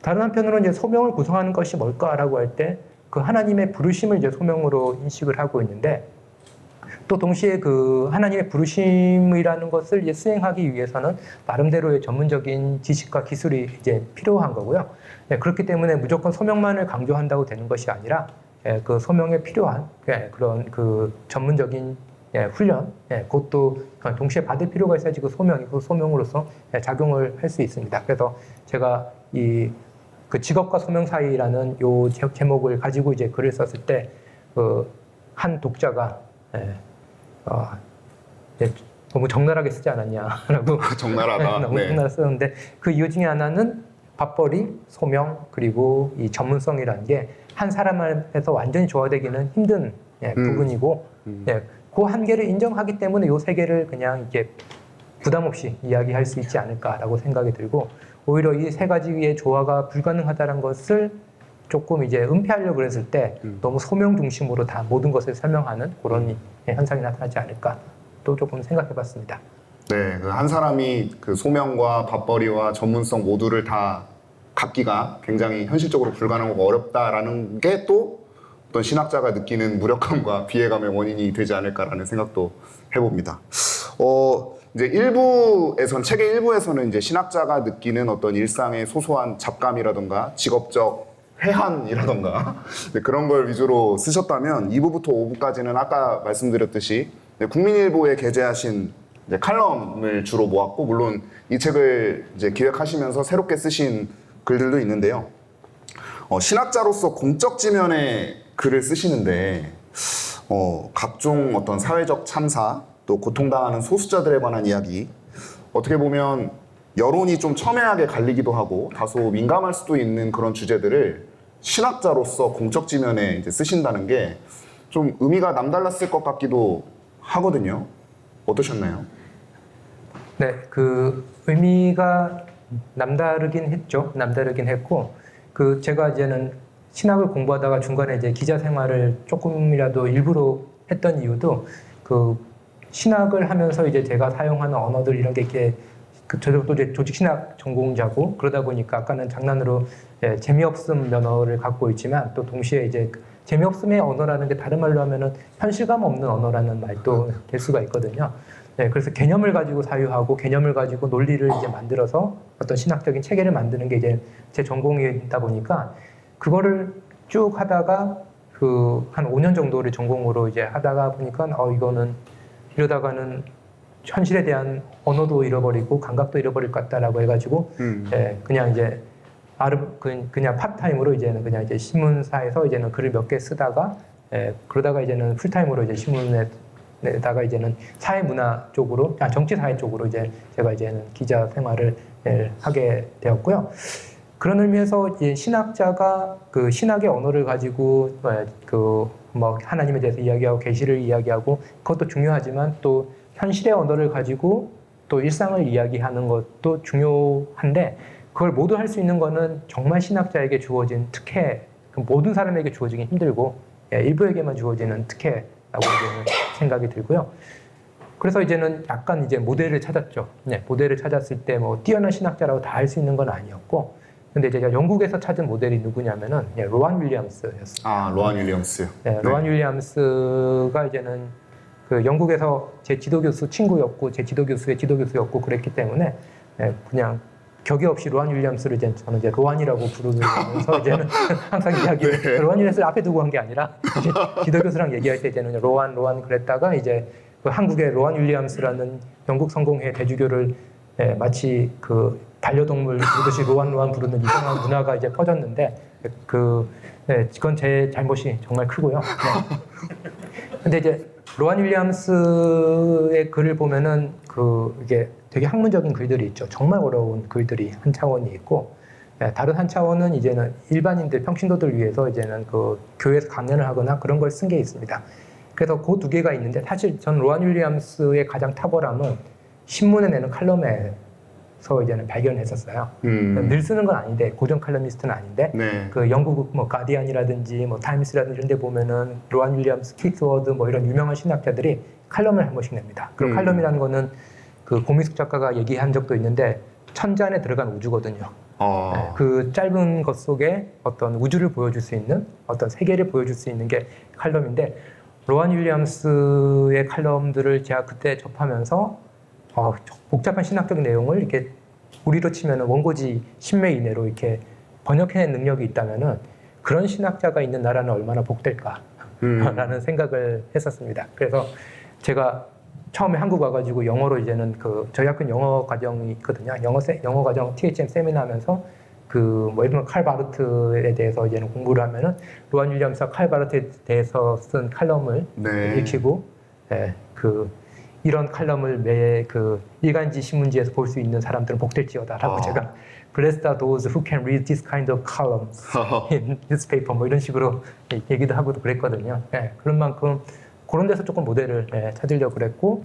다른 한편으로는 이제 소명을 구성하는 것이 뭘까라고 할 때 그 하나님의 부르심을 이제 소명으로 인식을 하고 있는데 또 동시에 그 하나님의 부르심이라는 것을 이제 수행하기 위해서는 나름대로의 전문적인 지식과 기술이 이제 필요한 거고요. 그렇기 때문에 무조건 소명만을 강조한다고 되는 것이 아니라 그 소명에 필요한 그런 그 전문적인 훈련, 그것도 동시에 받을 필요가 있어야지 그 소명이 그 소명으로서 작용을 할 수 있습니다. 그래서 제가 그 직업과 소명 사이라는 요 제목을 가지고 이제 글을 썼을 때 그 한 독자가 너무 적나라하게 쓰지 않았냐라고 적나라하다. 너무 적나라 쓰는데 그 이유 중에 하나는 밥벌이, 소명 그리고 이 전문성이라는 게 한 사람에서 완전히 조화되기는 힘든 부분이고 그 한계를 인정하기 때문에 요 세 개를 그냥 이렇게 부담 없이 이야기할 수 있지 않을까라고 생각이 들고 오히려 이 세 가지의 조화가 불가능하다는 것을 조금 이제 은폐하려고 그랬을 때 너무 소명 중심으로 다 모든 것을 설명하는 그런 현상이 나타나지 않을까 또 조금 생각해봤습니다. 네, 그 한 사람이 그 소명과 밥벌이와 전문성 모두를 다 갖기가 굉장히 현실적으로 불가능하고 어렵다라는 게 또 어떤 신학자가 느끼는 무력감과 비애감의 원인이 되지 않을까라는 생각도 해봅니다. 이제 책의 일부에서는 이제 신학자가 느끼는 어떤 일상의 소소한 잡감이라던가 직업적 회한이라던가 그런 걸 위주로 쓰셨다면 2부부터 5부까지는 아까 말씀드렸듯이 국민일보에 게재하신 칼럼을 주로 모았고 물론 이 책을 이제 기획하시면서 새롭게 쓰신 글들도 있는데요. 신학자로서 공적 지면에 글을 쓰시는데 각종 어떤 사회적 참사 또 고통당하는 소수자들에 관한 이야기 어떻게 보면 여론이 좀 첨예하게 갈리기도 하고 다소 민감할 수도 있는 그런 주제들을 신학자로서 공적 지면에 이제 쓰신다는 게 좀 의미가 남달랐을 것 같기도 하거든요. 어떠셨나요? 네, 그 의미가 남다르긴 했죠. 남다르긴 했고, 제가 이제는 신학을 공부하다가 중간에 이제 기자 생활을 조금이라도 일부러 했던 이유도 신학을 하면서 이제 제가 사용하는 언어들 이런 게 이렇게 저도 또 이제 조직 신학 전공자고 그러다 보니까 아까는 장난으로 재미없음 면허를 갖고 있지만 또 동시에 이제 재미없음의 언어라는 게 다른 말로 하면은 현실감 없는 언어라는 말도 될 수가 있거든요. 그래서 개념을 가지고 사유하고 개념을 가지고 논리를 이제 만들어서 어떤 신학적인 체계를 만드는 게 이제 제 전공이다 보니까 그거를 쭉 하다가 한 5년 정도를 전공으로 이제 하다가 보니까 이거는 이러다가는 현실에 대한 언어도 잃어버리고 감각도 잃어버릴 것 같다라고 해가지고 그냥 이제 그냥 파트타임으로 이제는 그냥 이제 신문사에서 이제는 글을 몇 개 쓰다가 그러다가 이제는 풀타임으로 이제 신문에다가 이제는 사회문화 쪽으로 정치 사회 쪽으로 이제 제가 이제는 기자 생활을 하게 되었고요. 그런 의미에서 이제 신학자가 신학의 언어를 가지고 뭐 하나님에 대해서 이야기하고 계시를 이야기하고 그것도 중요하지만 또 현실의 언어를 가지고 또 일상을 이야기하는 것도 중요한데 그걸 모두 할 수 있는 거는 정말 신학자에게 주어진 특혜, 모든 사람에게 주어지긴 힘들고 일부에게만 주어지는 특혜라고 이제는 생각이 들고요. 그래서 이제는 약간 이제 모델을 찾았죠. 모델을 찾았을 때 뭐 뛰어난 신학자라고 다 할 수 있는 건 아니었고, 근데 제가 영국에서 찾은 모델이 누구냐면은 로안 윌리엄스였어요. 로안 윌리엄스. 로안 윌리엄스가 이제는 영국에서 제 지도교수 친구였고 제 지도교수의 지도교수였고 그랬기 때문에 그냥 격이 없이 로안 윌리엄스를 저는 이제 로안이라고 부르면서 이제는 항상 로안 윌리엄스를 앞에 두고 한 게 아니라 지도교수랑 얘기할 때 이제는 로안 그랬다가 이제 한국의 로안 윌리엄스라는 영국 성공회 대주교를 마치 반려동물 부르듯이 로안 부르는 이상한 문화가 이제 퍼졌는데 그건 제 잘못이 정말 크고요. 근데 이제 로안 윌리엄스의 글을 보면은 이게 되게 학문적인 글들이 있죠. 정말 어려운 글들이 한 차원이 있고, 다른 한 차원은 이제는 일반인들, 평신도들 위해서 이제는 그 교회에서 강연을 하거나 그런 걸 쓴 게 있습니다. 그래서 그 두 개가 있는데, 사실 전 로안 윌리엄스의 가장 탁월함은 신문에 내는 칼럼에서 이제는 발견했었어요. 늘 쓰는 건 아닌데, 고정 칼럼니스트는 아닌데, 네. 그 영국 뭐 가디언이라든지 뭐 타임스라든지 이런 데 보면은 로안 윌리엄스, 키스 워드 뭐 이런 유명한 신학자들이 칼럼을 한 번씩 냅니다. 그리고 칼럼이라는 거는 그 고미숙 작가가 얘기한 적도 있는데 천지 안에 들어간 우주거든요. 그 짧은 것 속에 어떤 우주를 보여줄 수 있는 어떤 세계를 보여줄 수 있는 게 칼럼인데, 로안 윌리엄스의 칼럼들을 제가 그때 접하면서 복잡한 신학적 내용을 이렇게 우리로 치면 원고지 10매 이내로 이렇게 번역해낸 능력이 있다면은 그런 신학자가 있는 나라는 얼마나 복될까라는 생각을 했었습니다. 그래서 제가 처음에 한국 와가지고 영어로 이제는 저희 학교는 영어 과정이 있거든요. 영어 과정 THM 세미나 하면서 뭐 예를 들면 칼 바르트에 대해서 이제는 공부를 하면은 로안 윌리엄스가 칼 바르트에 대해서 쓴 칼럼을 읽히고, 이런 칼럼을 매 일간지 신문지에서 볼 수 있는 사람들은 복될지어다라고 제가 Blessed are those who can read this kind of columns in newspaper 뭐 이런 식으로 얘기도 하고도 그랬거든요. 그런 만큼 그런 데서 조금 모델을 찾으려고 그랬고,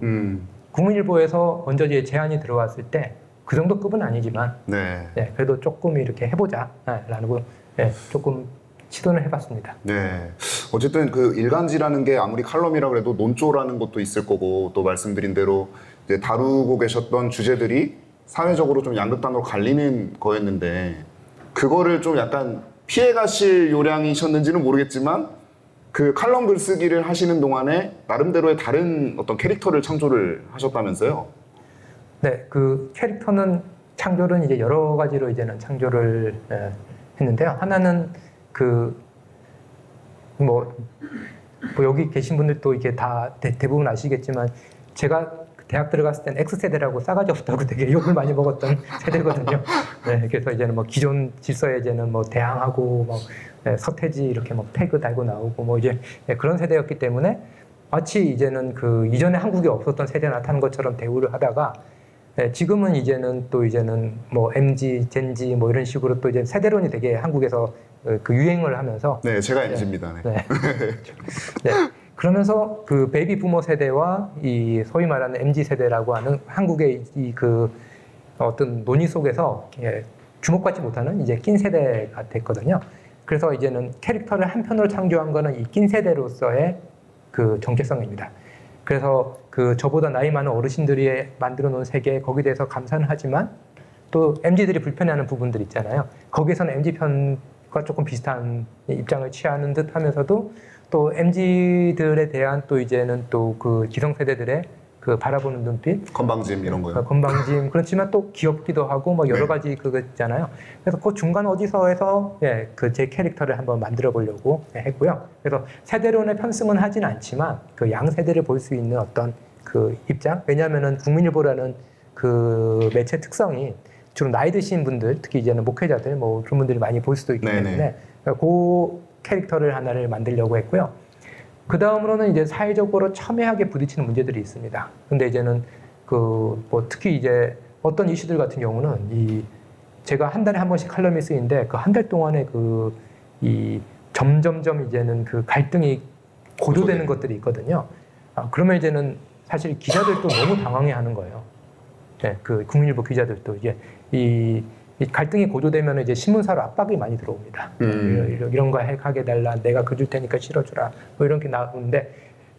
국민일보에서 먼저 이제 제안이 들어왔을 때 그 정도 급은 아니지만 그래도 조금 이렇게 해보자라고 조금 시도를 해봤습니다. 네. 어쨌든 그 일간지라는 게 아무리 칼럼이라 그래도 논조라는 것도 있을 거고, 또 말씀드린 대로 이제 다루고 계셨던 주제들이 사회적으로 좀 양극단으로 갈리는 거였는데, 그거를 좀 약간 피해가실 요량이셨는지는 모르겠지만 그 칼럼 글쓰기를 하시는 동안에 나름대로의 다른 어떤 캐릭터를 창조를 하셨다면서요? 네, 그 캐릭터는 창조는 이제 여러 가지로 이제는 창조를 했는데요. 하나는 뭐 여기 계신 분들도 이게 다 대부분 아시겠지만, 제가 대학 들어갔을 때는 X세대라고 싸가지 없다고 되게 욕을 많이 먹었던 세대거든요. 그래서 이제는 뭐 기존 질서에 이제는 뭐 대항하고 뭐 서태지 이렇게 뭐 태그 달고 나오고 뭐 이제 그런 세대였기 때문에 마치 이제는 이전에 한국에 없었던 세대가 나타난 것처럼 대우를 하다가, 지금은 이제는 뭐 MZ, 젠지 뭐 이런 식으로 또 이제 세대론이 되게 한국에서 유행을 하면서. 네, 제가 MZ입니다. 그러면서 베이비 부머 세대와 이 소위 말하는 MZ 세대라고 하는 한국의 어떤 논의 속에서 주목받지 못하는 이제 낀 세대가 됐거든요. 그래서 이제는 캐릭터를 한편으로 창조한 거는 이 낀 세대로서의 정체성입니다. 그래서 저보다 나이 많은 어르신들이 만들어 놓은 세계, 거기에 대해서 감사는 하지만 또 MZ들이 불편해하는 부분들 있잖아요. 거기에서는 MZ 편과 조금 비슷한 입장을 취하는 듯 하면서도 또 MZ들에 대한 또 이제는 또 기성세대들의 바라보는 눈빛, 건방짐 이런 거요. 건방짐, 그렇지만 또 귀엽기도 하고 뭐 여러 가지 그거 있잖아요. 그래서 그 중간 어디서에서 제 캐릭터를 한번 만들어 보려고 했고요. 그래서 세대론의 편승은 하진 않지만 양 세대를 볼 수 있는 어떤 입장. 왜냐하면은 국민일보라는 매체 특성이 주로 나이 드신 분들, 특히 이제는 목회자들 뭐 그런 분들이 많이 볼 수도 있기 때문에 그 캐릭터를 하나를 만들려고 했고요. 그 다음으로는 이제 사회적으로 첨예하게 부딪히는 문제들이 있습니다. 근데 이제는 뭐 특히 이제 어떤 이슈들 같은 경우는 제가 한 달에 한 번씩 칼럼이 쓰이는데 그 한 달 동안에 점점점 이제는 갈등이 고조되는 것들이 있거든요. 그러면 이제는 사실 기자들도 너무 당황해하는 거예요. 국민일보 기자들도 이제 이 갈등이 고조되면 이제 신문사로 압박이 많이 들어옵니다. 이런 거 하게 해달라, 내가 글 줄 테니까 실어주라, 뭐 이런 게 나오는데,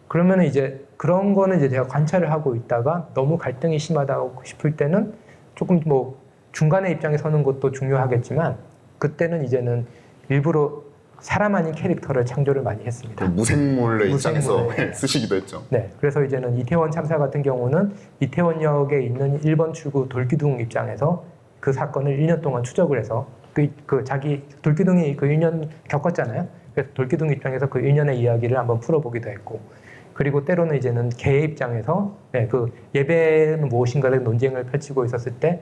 그러면 이제 그런 거는 이제 제가 관찰을 하고 있다가 너무 갈등이 심하다고 싶을 때는 조금 뭐 중간의 입장에 서는 것도 중요하겠지만, 그때는 이제는 일부러 사람 아닌 캐릭터를 창조를 많이 했습니다. 무생물의 입장에서 쓰시기도 했죠. 네, 그래서 이제는 이태원 참사 같은 경우는 이태원역에 있는 1번 출구 돌기둥 입장에서 그 사건을 1년 동안 추적을 해서 자기 돌기둥이 1년 겪었잖아요. 그래서 돌기둥 입장에서 1년의 이야기를 한번 풀어보기도 했고, 그리고 때로는 이제는 개 입장에서 예배는 무엇인가를 논쟁을 펼치고 있었을 때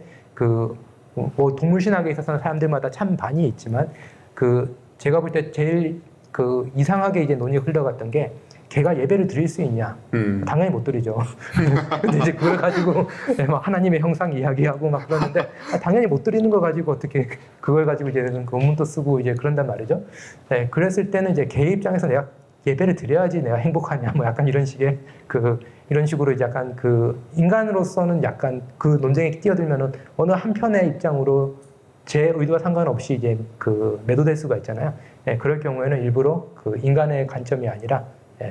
뭐 동물신학에 있어서는 사람들마다 참 반이 있지만 제가 볼 때 제일 이상하게 이제 논의가 흘러갔던 게, 걔가 예배를 드릴 수 있냐? 당연히 못 드리죠. 근데 이제 그걸 가지고 막 하나님의 형상 이야기하고 막 그러는데 당연히 못 드리는 거 가지고 어떻게 그걸 가지고 이제 논문도 쓰고 이제 그런단 말이죠. 네, 그랬을 때는 이제 걔 입장에서 내가 예배를 드려야지 내가 행복하냐 뭐 약간 이런 식의 이런 식으로 이제 약간 인간으로서는 약간 그 논쟁에 뛰어들면은 어느 한편의 입장으로 제 의도와 상관없이 이제 매도될 수가 있잖아요. 예, 그럴 경우에는 일부러 인간의 관점이 아니라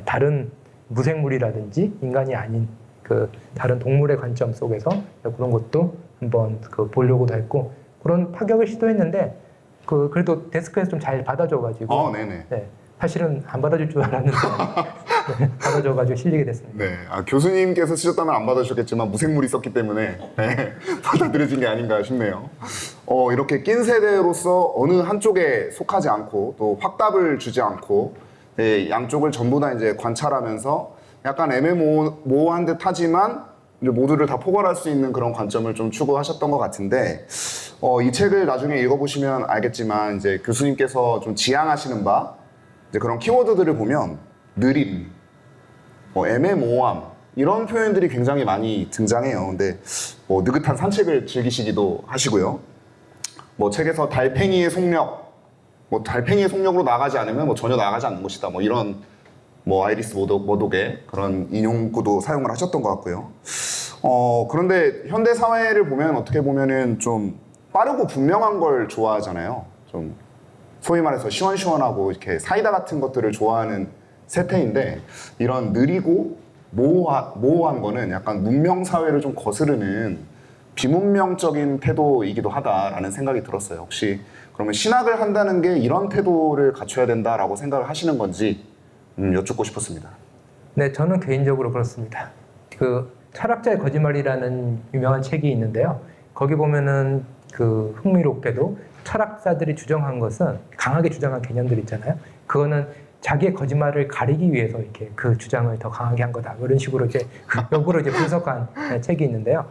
다른 무생물이라든지 인간이 아닌 다른 동물의 관점 속에서 그런 것도 한번 보려고도 했고 그런 파격을 시도했는데 그래도 데스크에서 좀 잘 받아줘가지고 네네. 네, 사실은 안 받아줄 줄 알았는데 네, 받아줘가지고 실리게 됐습니다. 네, 교수님께서 쓰셨다면 안 받아주셨겠지만 무생물이 썼기 때문에 받아들여진 게 아닌가 싶네요. 이렇게 낀 세대로서 어느 한쪽에 속하지 않고 또 확답을 주지 않고 양쪽을 전부 다 이제 관찰하면서 약간 애매모호한 듯 하지만 이제 모두를 다 포괄할 수 있는 그런 관점을 좀 추구하셨던 것 같은데 이 책을 나중에 읽어보시면 알겠지만 이제 교수님께서 좀 지향하시는 바 이제 그런 키워드들을 보면 느림, 애매모호함 이런 표현들이 굉장히 많이 등장해요. 근데 느긋한 산책을 즐기시기도 하시고요. 책에서 달팽이의 속력, 달팽이의 속력으로 나가지 않으면 전혀 나가지 않는 것이다. 이런 아이리스 머독의 그런 인용구도 사용을 하셨던 것 같고요. 그런데 현대 사회를 보면 어떻게 보면은 좀 빠르고 분명한 걸 좋아하잖아요. 좀 소위 말해서 시원시원하고 이렇게 사이다 같은 것들을 좋아하는 세태인데 이런 느리고 모호한 거는 약간 문명 사회를 좀 거스르는 비문명적인 태도이기도 하다라는 생각이 들었어요. 혹시 그러면 신학을 한다는 게 이런 태도를 갖춰야 된다라고 생각을 하시는 건지 여쭙고 싶었습니다. 네, 저는 개인적으로 그렇습니다. 철학자의 거짓말이라는 유명한 책이 있는데요. 거기 보면은 흥미롭게도 철학자들이 주장한 것은 강하게 주장한 개념들 있잖아요. 그거는 자기의 거짓말을 가리기 위해서 이렇게 그 주장을 더 강하게 한 거다. 이런 식으로 이제 역으로 이제 분석한 책이 있는데요.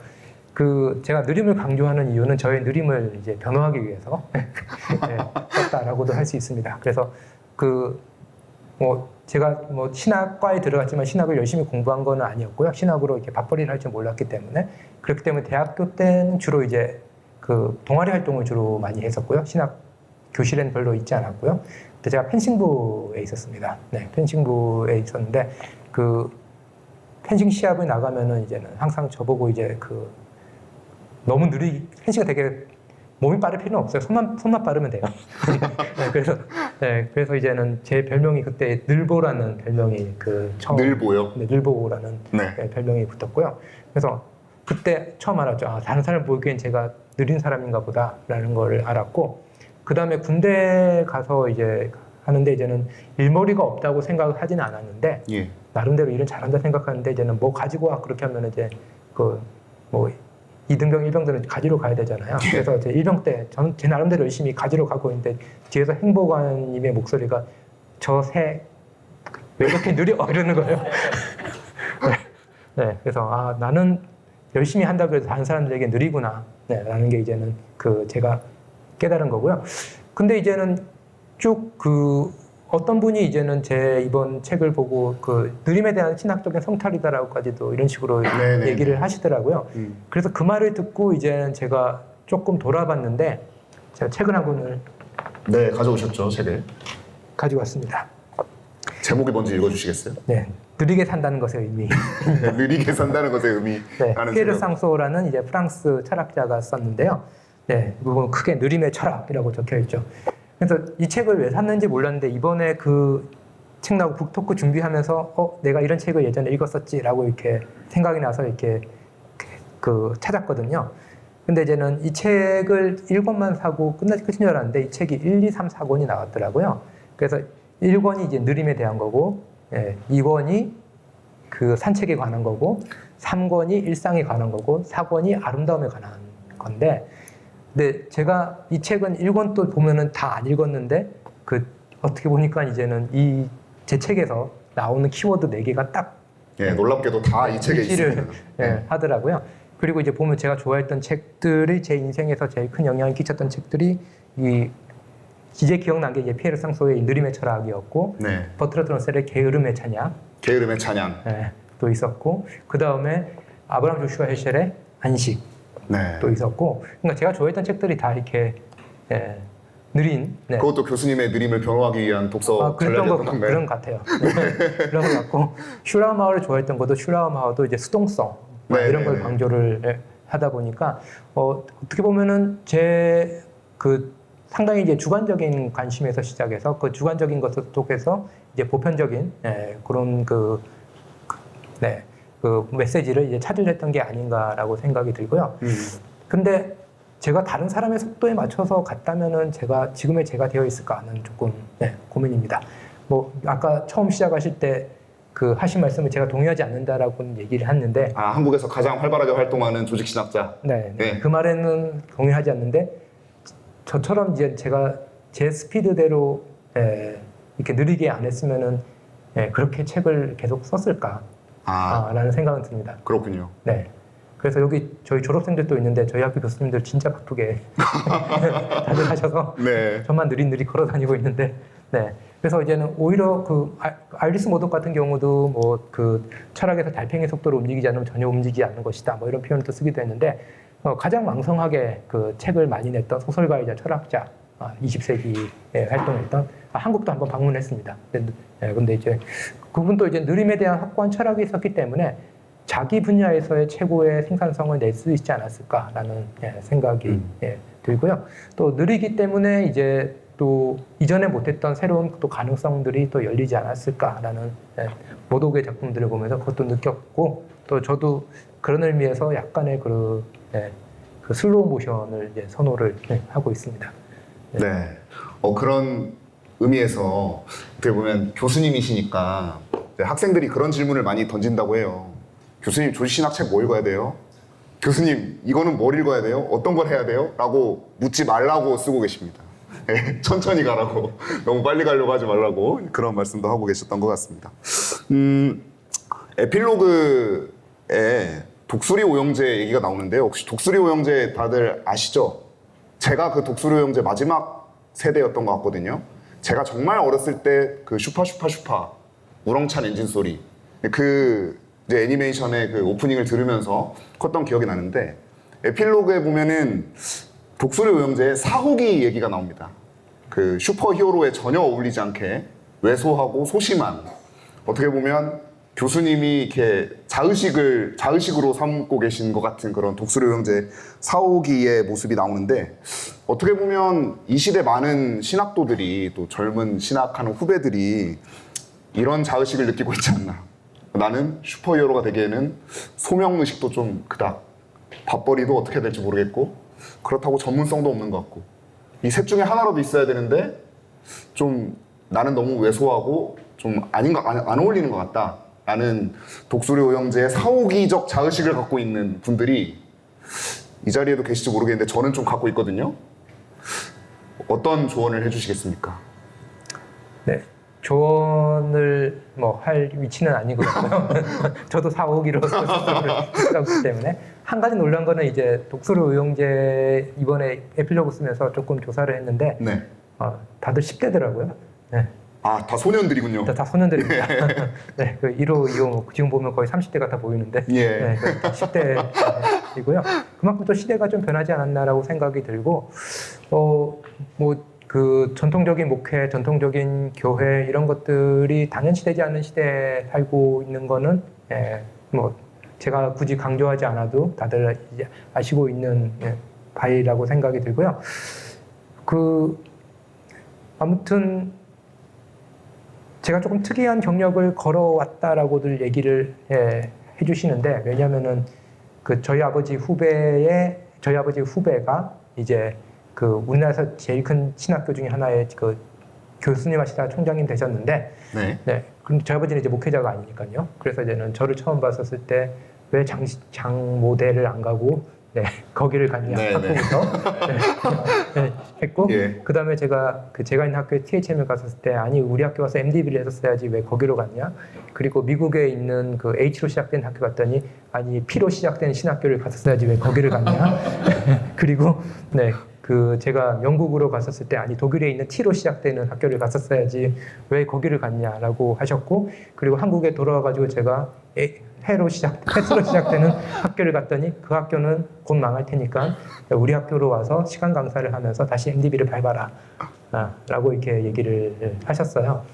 제가 느림을 강조하는 이유는 저의 느림을 이제 변호하기 위해서 썼다라고도 할 수 있습니다. 그래서 제가 신학과에 들어갔지만 신학을 열심히 공부한 건 아니었고요. 신학으로 이렇게 밥벌이를 할 줄 몰랐기 때문에 그렇기 때문에 대학교 때는 주로 이제 동아리 활동을 주로 많이 했었고요. 신학 교실에는 별로 있지 않았고요. 근데 제가 펜싱부에 있었습니다. 네, 펜싱부에 있었는데 펜싱 시합을 나가면은 이제는 항상 저보고 이제 너무 펜싱은 되게 몸이 빠를 필요는 없어요. 손만 빠르면 돼요. 그래서 이제는 제 별명이 그때 늘보라는 별명이 처음. 늘보요? 네, 늘보라는 별명이 붙었고요. 그래서 그때 처음 알았죠. 다른 사람을 보기엔 제가 느린 사람인가 보다라는 걸 알았고, 그 다음에 군대 가서 이제 하는데 이제는 일머리가 없다고 생각을 하지는 않았는데, 예. 나름대로 일은 잘한다 생각하는데 이제는 가지고 와 그렇게 하면 이제 2등병, 1병들은 가지러 가야 되잖아요. 그래서 제 1병 때 저는 제 나름대로 열심히 가지러 가고 있는데 뒤에서 행보관님의 목소리가 저 새 왜 이렇게 느려? 이러는 거예요. 네, 그래서 나는 열심히 한다고 해도 다른 사람들에게 느리구나. 네, 라는 게 이제는 제가 깨달은 거고요. 근데 이제는 쭉 어떤 분이 이제는 제 이번 책을 보고 느림에 대한 신학적인 성찰이다라고까지도 이런 식으로 네네. 얘기를 하시더라고요. 그래서 그 말을 듣고 이제는 제가 조금 돌아봤는데 제가 책을 한 권을 가져오셨죠, 책을. 가지고 왔습니다. 제목이 뭔지 읽어주시겠어요? 네, 느리게 산다는 것의 의미. 느리게 산다는 것의 의미. 네, 피에르 쌍소라는 이제 프랑스 철학자가 썼는데요. 네, 이 부분 크게 느림의 철학이라고 적혀 있죠. 그래서 이 책을 왜 샀는지 몰랐는데 이번에 책 나오고 북토크 준비하면서 내가 이런 책을 예전에 읽었었지라고 이렇게 생각이 나서 이렇게 찾았거든요. 근데 이제는 이 책을 1권만 사고 끝인 줄 알았는데 이 책이 1, 2, 3, 4권이 나왔더라고요. 그래서 1권이 이제 느림에 대한 거고, 2권이 산책에 관한 거고, 3권이 일상에 관한 거고, 4권이 아름다움에 관한 건데, 근데 제가 이 책은 1권도 보면은 다 안 읽었는데, 어떻게 보니까 이제는 제 책에서 나오는 키워드 4개가 딱 놀랍게도 다 이 책에 있습니다. 하더라고요. 그리고 이제 보면 제가 좋아했던 책들이 제 인생에서 제일 큰 영향을 끼쳤던 책들이 이제 기억난 게 피에르 쌍소의 느림의 철학이었고, 버트라드 러셀의 게으름의 찬양, 게으름의 찬양. 예, 또 있었고 그 다음에 아브라함 조슈아 헤셸의 안식 네. 또 있었고, 그러니까 제가 좋아했던 책들이 다 이렇게 예, 느린. 네. 그것도 교수님의 느림을 변호하기 위한 독서 전략이었던 건가요? 그런 것 같아요. 네. 그런 것 같고 슈라우마우를 좋아했던 것도 슈라우마우도 이제 수동성 네, 이런 네, 걸 네. 강조를 하다 보니까 어떻게 보면은 제 그 상당히 이제 주관적인 관심에서 시작해서 그 주관적인 것을 속에서 이제 보편적인 그런 그 메시지를 이제 찾으려던 게 아닌가라고 생각이 들고요. 근데 제가 다른 사람의 속도에 맞춰서 갔다면은 제가 지금의 제가 되어 있을까는 조금 고민입니다. 뭐 아까 처음 시작하실 때 그 하신 말씀을 제가 동의하지 않는다라고 얘기를 했는데, 한국에서 가장 활발하게 활동하는 조직 신학자. 네, 네. 그 말에는 동의하지 않는데 저처럼 이제 제가 제 스피드대로 이렇게 느리게 안 했으면은 그렇게 책을 계속 썼을까라는 생각은 듭니다. 그렇군요. 네. 그래서 여기 저희 졸업생들도 있는데 저희 학교 교수님들 진짜 바쁘게 다들 하셔서 네. 저만 느릿느릿 걸어 다니고 있는데, 네. 그래서 이제는 오히려 그 알리스 모독 같은 경우도 뭐 그 철학에서 달팽이 속도로 움직이지 않으면 전혀 움직이지 않는 것이다 뭐 이런 표현도 쓰기도 했는데, 가장 왕성하게 그 책을 많이 냈던 소설가이자 철학자, 20세기에 활동했던 한국도 한번 방문했습니다. 근데 이제 그분도 이제 느림에 대한 확고한 철학이 있었기 때문에 자기 분야에서의 최고의 생산성을 낼 수 있지 않았을까라는 생각이 들고요. 또 느리기 때문에 이제 또 이전에 못했던 새로운 또 가능성들이 또 열리지 않았을까라는 모독의 작품들을 보면서 그것도 느꼈고, 또 저도 그런 의미에서 약간의 그 슬로우 모션을 이제 선호를 하고 있습니다. 네. 그런 의미에서 어떻게 보면 교수님이시니까 이제 학생들이 그런 질문을 많이 던진다고 해요. 교수님 조직신학 책 뭐 읽어야 돼요? 교수님 이거는 뭘 읽어야 돼요? 어떤 걸 해야 돼요? 라고 묻지 말라고 쓰고 계십니다. 천천히 가라고, 너무 빨리 가려고 하지 말라고 그런 말씀도 하고 계셨던 것 같습니다. 에필로그에 독수리 오영제 얘기가 나오는데요. 혹시 독수리 오영제 다들 아시죠? 제가 그 독수리 오영제 마지막 세대였던 것 같거든요. 제가 정말 어렸을 때 그 슈파 우렁찬 엔진 소리, 그 이제 애니메이션의 그 오프닝을 들으면서 컸던 기억이 나는데, 에필로그에 보면은 독수리 오영제의 사후기 얘기가 나옵니다. 그 슈퍼히어로에 전혀 어울리지 않게 왜소하고 소심한, 어떻게 보면 교수님이 이렇게 자의식으로 삼고 계신 것 같은 그런 독수리 오영제 사후기의 모습이 나오는데, 어떻게 보면 이 시대 많은 신학도들이, 또 젊은 신학하는 후배들이 이런 자의식을 느끼고 있지 않나. 나는 슈퍼히어로가 되기에는 소명의식도 좀 그닥, 밥벌이도 어떻게 될지 모르겠고, 그렇다고 전문성도 없는 것 같고, 이 셋 중에 하나라도 있어야 되는데 좀 나는 너무 왜소하고 좀 안 어울리는 것 같다 라는 독수리 오영제의 사후기적 자의식을 갖고 있는 분들이 이 자리에도 계실지 모르겠는데 저는 좀 갖고 있거든요. 어떤 조언을 해주시겠습니까? 네. 조언을 뭐 할 위치는 아니거든요. 저도 사오기로 쓰기 때문에. 한 가지 놀란 거는 이제 독수리 오영제 이번에 에필로그 쓰면서 조금 조사를 했는데, 네. 다들 10대더라고요. 네. 다 소년들이군요. 다 소년들입니다. 네, 그 1호, 2호 지금 보면 거의 30대 같아 보이는데, 예. 네, 10대이고요. 그만큼 또 시대가 좀 변하지 않았나라고 생각이 들고, 그 전통적인 목회, 전통적인 교회 이런 것들이 당연시되지 않는 시대에 살고 있는 거는 뭐 제가 굳이 강조하지 않아도 다들 이제 아시고 있는 바이라고 생각이 들고요. 아무튼 제가 조금 특이한 경력을 걸어왔다라고들 얘기를 해주시는데, 왜냐하면은 그 저희 아버지 후배가 이제 그 우리나라에서 제일 큰 신학교 중에 하나의 그 교수님 하시다가 총장님 되셨는데, 네. 그런데 저희 아버지는 이제 목회자가 아니니까요. 그래서 이제는 저를 처음 봤었을 때 왜 장모대를 안 가고 거기를 갔냐, 학부부터 했고, 예. 그 다음에 제가 있는 학교에 THM을 갔었을 때, 아니 우리 학교 와서 MDB를 했었어야지 왜 거기로 갔냐. 그리고 미국에 있는 그 H로 시작된 학교 갔더니, 아니 P로 시작된 신학교를 갔었어야지 왜 거기를 갔냐. 그리고 그 제가 영국으로 갔었을 때 아니 독일에 있는 T로 시작되는 학교를 갔었어야지 왜 거기를 갔냐라고 하셨고 그리고 한국에 돌아와가지고 제가 S로 시작되는 학교를 갔더니 그 학교는 곧 망할 테니까 우리 학교로 와서 시간 강사를 하면서 다시 MDB를 밟아라 라고 이렇게 얘기를 하셨어요.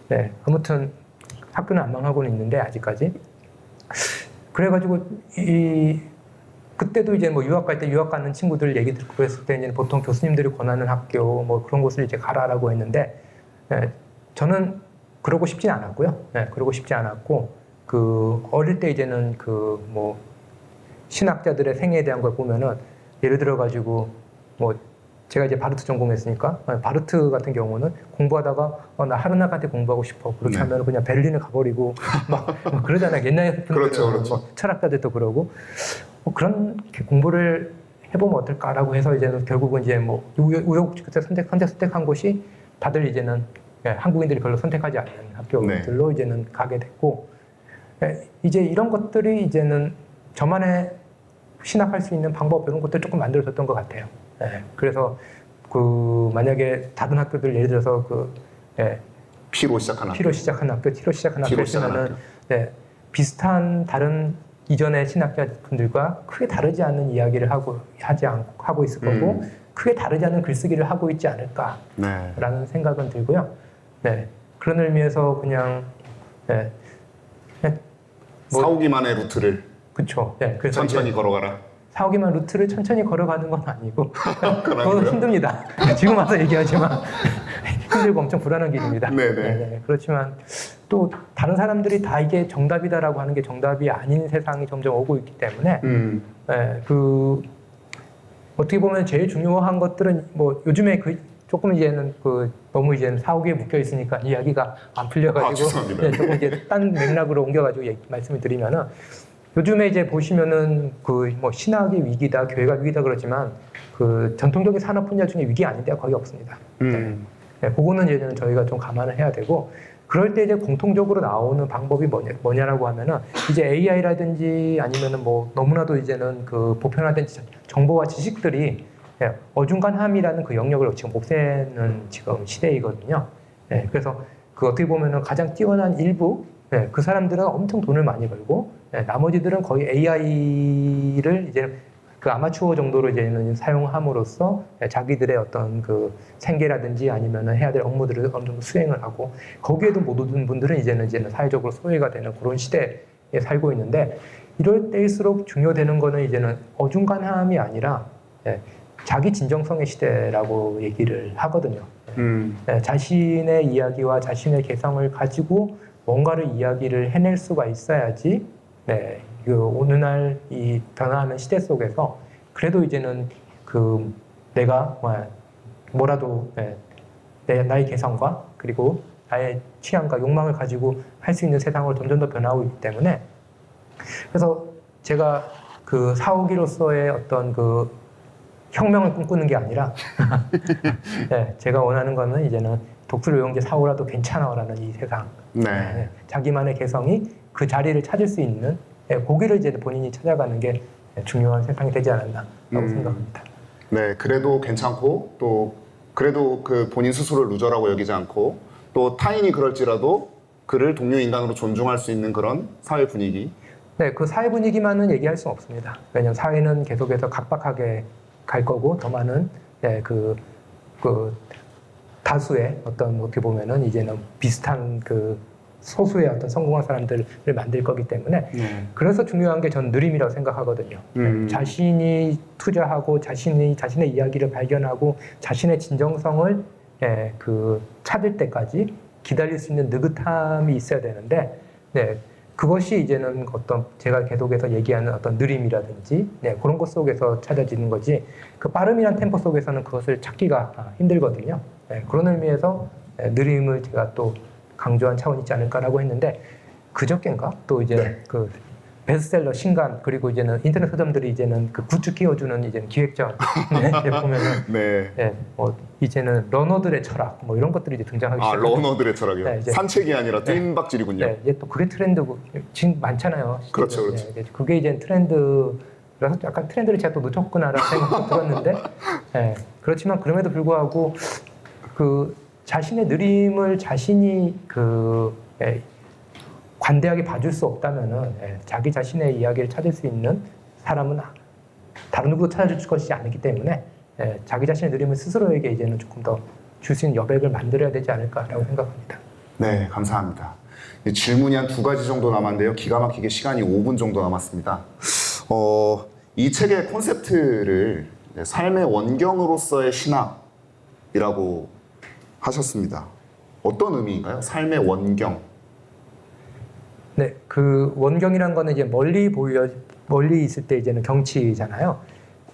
네, 아무튼 학교는 안 망하고는 있는데 아직까지 그래가지고 그때도 이제 뭐 유학 갈 때 유학 가는 친구들 얘기 듣고 그랬을 때 이제 보통 교수님들이 권하는 학교 뭐 그런 곳을 이제 가라라고 했는데 저는 그러고 싶진 않았고요. 그러고 싶지 않았고 그 어릴 때 이제는 그 뭐 신학자들의 생애에 대한 걸 보면은 예를 들어 가지고 뭐 제가 이제 바르트 전공했으니까 바르트 같은 경우는 공부하다가 나 하르나한테 공부하고 싶어 그렇게 네. 하면 그냥 베를린을 가버리고 막 그러잖아요. 옛날 분들은 그렇죠. 뭐 철학자들도 그러고 그런 공부를 해보면 어떨까라고 해서 이제는 결국은 이제 뭐 우여곡절 끝에 선택한 곳이 다들 이제는 한국인들이 별로 선택하지 않는 학교들로 네. 이제는 가게 됐고 이제 이런 것들이 이제는 저만의 신학할 수 있는 방법 이런 것들 조금 만들어졌던 것 같아요. 그래서 그 만약에 다른 학교들 예를 들어서 그 P로 시작한 학교. T로 시작한 T로 학교 시작한 있으면은 비슷한 다른 이전의 신학자분들과 크게 다르지 않는 이야기를 하고 있을 거고 크게 다르지 않은 글쓰기를 하고 있지 않을까라는 네. 생각은 들고요. 그런 의미에서 그냥 뭐, 사오기만의 루트를 그렇죠. 그래서 천천히 걸어가라. 사오기만 루트를 천천히 걸어가는 건 아니고 그러고요? 그건 힘듭니다. 지금 와서 얘기하지만 힘들고 엄청 불안한 길입니다. 네네. 그렇지만 또 다른 사람들이 다 이게 정답이다라고 하는 게 정답이 아닌 세상이 점점 오고 있기 때문에 그 어떻게 보면 제일 중요한 것들은 뭐 요즘에 그 조금 이제는 그 너무 이제는 사오기에 묶여 있으니까 이야기가 안 풀려가지고 죄송합니다. 조금 이제 딴 맥락으로 옮겨가지고 말씀을 드리면은 요즘에 이제 보시면은 그 뭐 신학의 위기다, 교회가 위기다 그러지만 그 전통적인 산업 분야 중에 위기 아닌 데가 거의 없습니다. 그거는 이제는 저희가 좀 감안을 해야 되고 그럴 때 이제 공통적으로 나오는 방법이 뭐냐라고 하면은 이제 AI라든지 아니면은 뭐 너무나도 이제는 그 보편화된 정보와 지식들이 어중간함이라는 그 영역을 지금 없애는 지금 시대이거든요. 그래서 그 어떻게 보면은 가장 뛰어난 일부 그 사람들은 엄청 돈을 많이 벌고 나머지들은 거의 AI를 이제 그 아마추어 정도로 이제는 사용함으로써 자기들의 어떤 그 생계라든지 아니면은 해야 될 업무들을 어느 정도 수행을 하고 거기에도 모든 분들은 이제는 사회적으로 소외가 되는 그런 시대에 살고 있는데 이럴 때일수록 중요되는 거는 이제는 어중간함이 아니라 자기 진정성의 시대라고 얘기를 하거든요. 자신의 이야기와 자신의 개성을 가지고 뭔가를 이야기를 해낼 수가 있어야지 그 오늘날 이 변화하는 시대 속에서 그래도 이제는 그 내가 뭐라도 나의 개성과 그리고 나의 취향과 욕망을 가지고 할 수 있는 세상으로 점점 더 변하고 있기 때문에 그래서 제가 그 사오기로서의 어떤 그 혁명을 꿈꾸는 게 아니라 제가 원하는 거는 이제는 독수리 용제 사오라도 괜찮아라는 이 세상 자기만의 개성이 그 자리를 찾을 수 있는 거기를 이제 본인이 찾아가는 게 중요한 세상이 되지 않았나라고 생각합니다. 네, 그래도 괜찮고 또 그래도 그 본인 스스로를 루저라고 여기지 않고 또 타인이 그럴지라도 그를 동료 인간으로 존중할 수 있는 그런 사회 분위기. 그 사회 분위기만은 얘기할 수 없습니다. 왜냐하면 사회는 계속해서 각박하게 갈 거고 더 많은 그 다수의 어떤 어떻게 보면은 이제는 비슷한 그 소수의 어떤 성공한 사람들을 만들 거기 때문에 그래서 중요한 게 전 느림이라고 생각하거든요. 자신이 투자하고 자신의 이야기를 발견하고 자신의 진정성을 그 찾을 때까지 기다릴 수 있는 느긋함이 있어야 되는데 그것이 이제는 어떤 제가 계속해서 얘기하는 어떤 느림이라든지 그런 것 속에서 찾아지는 거지 그 빠름이란 템포 속에서는 그것을 찾기가 힘들거든요. 그런 의미에서 느림을 제가 또 강조한 차원이 있지 않을까라고 했는데 그저께인가 또 이제 그 베스트셀러 신간 그리고 이제는 인터넷 서점들이 이제는 그 굿즈 끼워주는 이제 기획전 보면은 뭐 이제는 러너들의 철학 뭐 이런 것들이 이제 등장하기 시작해요. 러너들의 철학이요. 산책이 아니라 뛴박질이군요. 이제 또 그게 트렌드고 지금 많잖아요. 그렇죠. 그게 이제 트렌드 그래서 약간 트렌드를 제가 또 놓쳤구나라는 생각도 들었는데, 예, 그렇지만 그럼에도 불구하고 그 자신의 느림을 자신이 관대하게 봐줄 수 없다면은 자기 자신의 이야기를 찾을 수 있는 사람은 다른 누구도 찾아줄 것이지 않기 때문에 자기 자신의 느림을 스스로에게 이제는 조금 더 줄 수 있는 여백을 만들어야 되지 않을까라고 생각합니다. 네, 감사합니다. 질문이 한 2가지 정도 남았는데요. 기가 막히게 시간이 5분 정도 남았습니다. 이 책의 콘셉트를 삶의 원경으로서의 신학이라고 하셨습니다. 어떤 의미인가요? 삶의 원경. 네, 그 원경이란 거는 이제 멀리 있을 때 이제는 경치잖아요.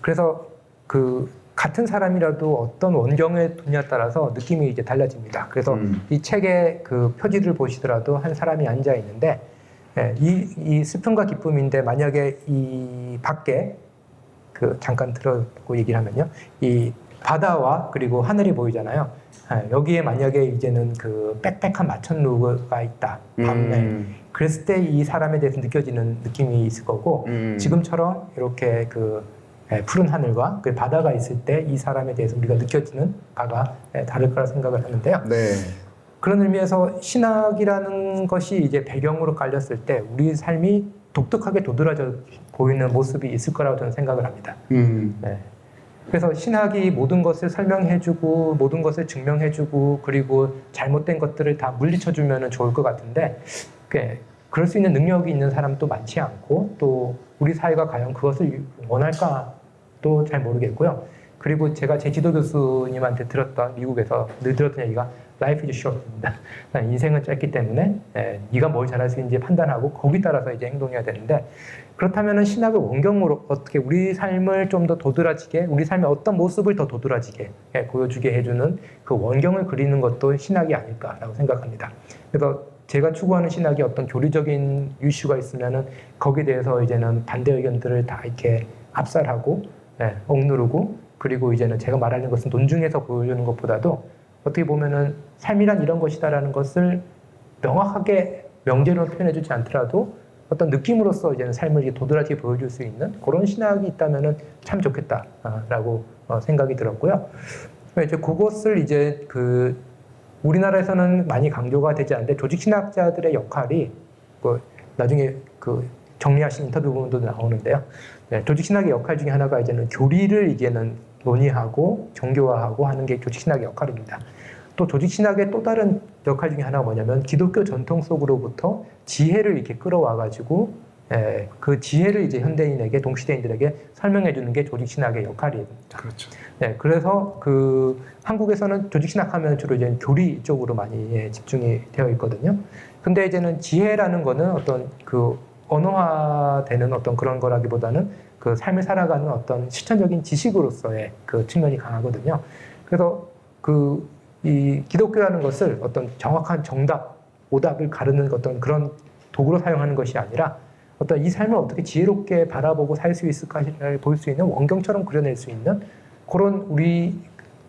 그래서 그 같은 사람이라도 어떤 원경에 두냐에 따라서 느낌이 이제 달라집니다. 그래서 이 책의 그 표지를 보시더라도 한 사람이 앉아 있는데 이 슬픔과 기쁨인데 만약에 이 밖에 그 잠깐 들어보고 얘기를 하면요, 이 바다와 그리고 하늘이 보이잖아요. 여기에 만약에 이제는 그 빽빽한 마천루가 있다 밤에 그랬을 때 이 사람에 대해서 느껴지는 느낌이 있을 거고 지금처럼 이렇게 그 푸른 하늘과 그 바다가 있을 때 이 사람에 대해서 우리가 느껴지는 바가 다를 거라 생각을 하는데요. 네. 그런 의미에서 신학이라는 것이 이제 배경으로 깔렸을 때 우리 삶이 독특하게 도드라져 보이는 모습이 있을 거라고 저는 생각을 합니다. 네. 그래서 신학이 모든 것을 설명해주고 모든 것을 증명해주고 그리고 잘못된 것들을 다 물리쳐주면 좋을 것 같은데 그럴 수 있는 능력이 있는 사람도 많지 않고 또 우리 사회가 과연 그것을 원할까도 잘 모르겠고요. 그리고 제가 제 지도 교수님한테 들었던 미국에서 늘 들었던 얘기가 Life is short입니다. 인생은 짧기 때문에 네가 뭘 잘할 수 있는지 판단하고 거기 따라서 이제 행동해야 되는데 그렇다면 신학을 원경으로 어떻게 우리 삶을 좀 더 도드라지게 우리 삶의 어떤 모습을 더 도드라지게 보여주게 해주는 그 원경을 그리는 것도 신학이 아닐까라고 생각합니다. 그래서 제가 추구하는 신학이 어떤 교리적인 이슈가 있으면은 거기에 대해서 이제는 반대 의견들을 다 이렇게 압살하고 억누르고 그리고 이제는 제가 말하는 것은 논중해서 보여주는 것보다도 어떻게 보면은 삶이란 이런 것이다라는 것을 명확하게 명제로 표현해주지 않더라도 어떤 느낌으로서 이제는 삶을 이렇게 도드라지게 보여줄 수 있는 그런 신학이 있다면은 참 좋겠다라고 생각이 들었고요. 이제 그것을 이제 그 우리나라에서는 많이 강조가 되지 않는데 조직 신학자들의 역할이 나중에 그 정리하신 인터뷰 부분도 나오는데요. 조직 신학의 역할 중에 하나가 이제는 교리를 이제는 논의하고 정교화하고 하는 게 조직 신학의 역할입니다. 또 조직 신학의 또 다른 역할 중에 하나가 뭐냐면 기독교 전통 속으로부터 지혜를 이렇게 끌어와 가지고 그 지혜를 이제 현대인에게 동시대인들에게 설명해 주는 게 조직 신학의 역할입니다. 그렇죠. 네, 그래서 그 한국에서는 조직 신학하면 주로 이제 교리 쪽으로 많이 집중이 되어 있거든요. 근데 이제는 지혜라는 거는 어떤 그 언어화되는 어떤 그런 거라기보다는 그 삶을 살아가는 어떤 실천적인 지식으로서의 그 측면이 강하거든요. 그래서 이 기독교라는 것을 어떤 정확한 정답, 오답을 가르는 어떤 그런 도구로 사용하는 것이 아니라 어떤 이 삶을 어떻게 지혜롭게 바라보고 살 수 있을까를 볼 수 있는 원경처럼 그려낼 수 있는 그런 우리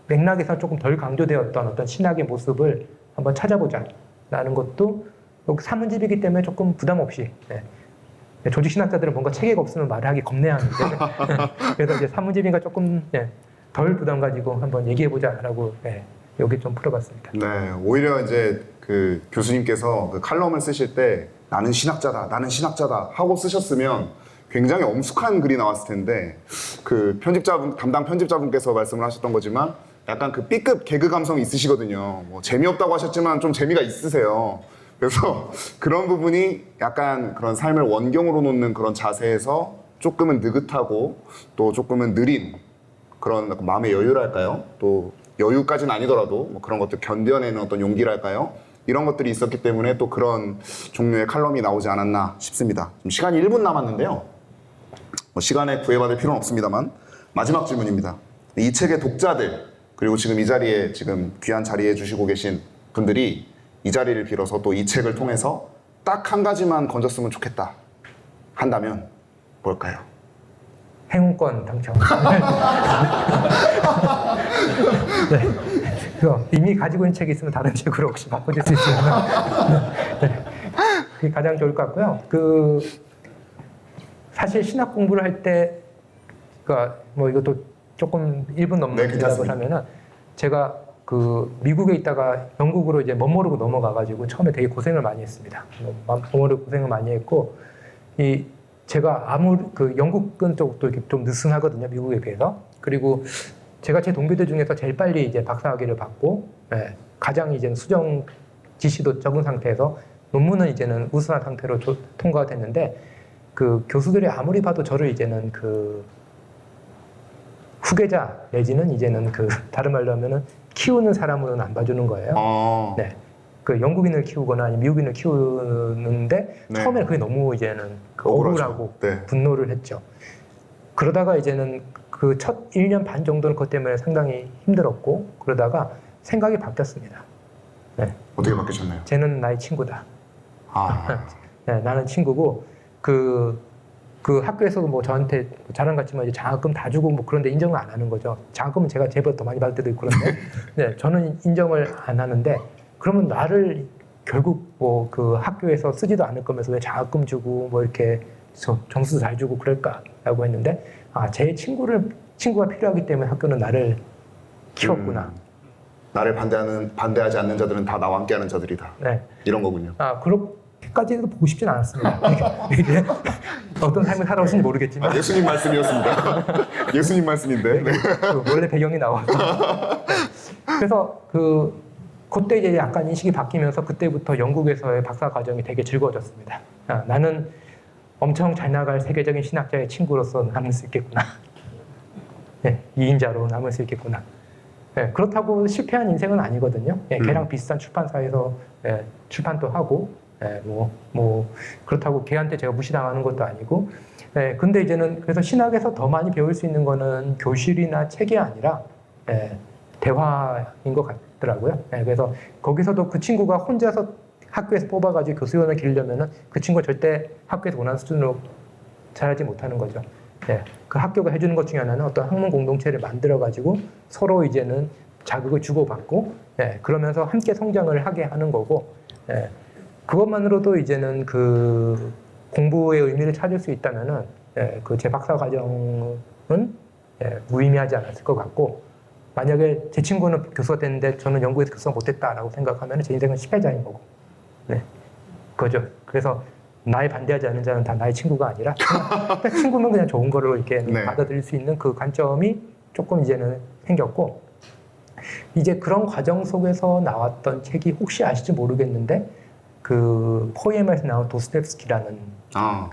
맥락에서 조금 덜 강조되었던 어떤 신학의 모습을 한번 찾아보자라는 것도 사문집이기 때문에 조금 부담 없이 조직 신학자들은 뭔가 체계가 없으면 말을 하기 겁내하는데 그래서 이제 사문집이니까 조금 덜 부담 가지고 한번 얘기해보자라고 여기 좀 풀어봤습니다. 네, 오히려 이제 그 교수님께서 그 칼럼을 쓰실 때 나는 신학자다 하고 쓰셨으면 굉장히 엄숙한 글이 나왔을 텐데 그 담당 편집자분께서 말씀을 하셨던 거지만 약간 그 B급 개그 감성이 있으시거든요. 뭐 재미없다고 하셨지만 좀 재미가 있으세요. 그래서 그런 부분이 약간 그런 삶을 원경으로 놓는 그런 자세에서 조금은 느긋하고 또 조금은 느린 그런 마음의 여유랄까요? 또 여유까지는 아니더라도 뭐 그런 것들 견뎌내는 어떤 용기랄까요? 이런 것들이 있었기 때문에 또 그런 종류의 칼럼이 나오지 않았나 싶습니다. 지금 시간이 1분 남았는데요. 뭐 시간에 구애받을 필요는 없습니다만 마지막 질문입니다. 이 책의 독자들 그리고 지금 이 자리에 지금 귀한 자리에 주시고 계신 분들이 이 자리를 빌어서 또 이 책을 통해서 딱 한 가지만 건졌으면 좋겠다 한다면 뭘까요? 행운권 당첨. 네. 이미 가지고 있는 책이 있으면 다른 책으로 혹시 바꿔줄 수 있으면 그게 가장 좋을 것 같고요. 사실 신학 공부를 할 때 그러니까 뭐 이것도 조금 1분 넘는 네, 대답을 괜찮습니다. 하면은 제가 그 미국에 있다가 영국으로 이제 멋모르고 넘어가가지고 처음에 되게 고생을 많이 했습니다. 멋모르고 고생을 많이 했고 이 제가 그 영국은 쪽도 이렇게 좀 느슨하거든요, 미국에 비해서. 그리고 제가 제 동기들 중에서 제일 빨리 이제 박사학위를 받고 가장 이제 수정 지시도 적은 상태에서 논문은 이제는 우수한 상태로 통과가 됐는데 그 교수들이 아무리 봐도 저를 이제는 그 후계자 내지는 이제는 그 다른 말로 하면은 키우는 사람으로는 안 봐주는 거예요. 네. 그 영국인을 키우거나 아니면 미국인을 키우는데 네. 처음에는 그게 너무 이제는 그 억울하죠. 억울하고 네. 분노를 했죠. 그러다가 이제는 그 첫 1년 반 정도는 그것 때문에 상당히 힘들었고 그러다가 생각이 바뀌었습니다. 네. 어떻게 바뀌셨나요? 쟤는 나의 친구다. 아, 네, 나는 친구고 그 학교에서도 뭐 저한테 자랑 같지만 이제 장학금 다 주고 뭐 그런데 인정을 안 하는 거죠. 장학금은 제가 제보다 더 많이 받을 때도 있고 그런데 네, 저는 인정을 안 하는데 그러면 나를 결국 뭐 그 학교에서 쓰지도 않을 거면서 왜 장학금 주고 뭐 이렇게 점수 잘 주고 그럴까라고 했는데 제 친구가 필요하기 때문에 학교는 나를 키웠구나. 나를 반대하지 않는 자들은 다 나와 함께하는 자들이다. 네. 이런 거군요. 그렇게까지도 보고 싶진 않았습니다. 이게 어떤 삶을 살아오신지 모르겠지만 예수님 말씀이었습니다. 예수님 말씀인데. 네. 그 원래 배경이 나와서 그래서 그때 이제 약간 인식이 바뀌면서 그때부터 영국에서의 박사 과정이 되게 즐거워졌습니다. 나는 엄청 잘 나갈 세계적인 신학자의 친구로서 남을 수 있겠구나. 네, 2인자로 남을 수 있겠구나. 네, 그렇다고 실패한 인생은 아니거든요. 걔랑 비슷한 출판사에서 출판도 하고, 뭐 그렇다고 걔한테 제가 무시당하는 것도 아니고. 근데 이제는 그래서 신학에서 더 많이 배울 수 있는 거는 교실이나 책이 아니라 대화인 것 같더라고요. 그래서 거기서도 그 친구가 혼자서 학교에서 뽑아가지고 교수원을 기르려면은 그 친구가 절대 학교에서 원하는 수준으로 잘하지 못하는 거죠. 그 학교가 해주는 것 중에 하나는 어떤 학문 공동체를 만들어가지고 서로 이제는 자극을 주고받고, 그러면서 함께 성장을 하게 하는 거고, 그것만으로도 이제는 그 공부의 의미를 찾을 수 있다면은, 그 제 박사 과정은 무의미하지 않았을 것 같고, 만약에 제 친구는 교수가 됐는데 저는 연구에서 교수가 못됐다라고 생각하면 제 인생은 실패자인 거고, 그거죠. 그래서 나에 반대하지 않는 자는 다 나의 친구가 아니라 그냥 친구면 그냥 좋은 거로 이렇게 받아들일 수 있는 그 관점이 조금 이제는 생겼고 이제 그런 과정 속에서 나왔던 책이 혹시 아실지 모르겠는데 그 포에마에서 나온 도스토옙스키라는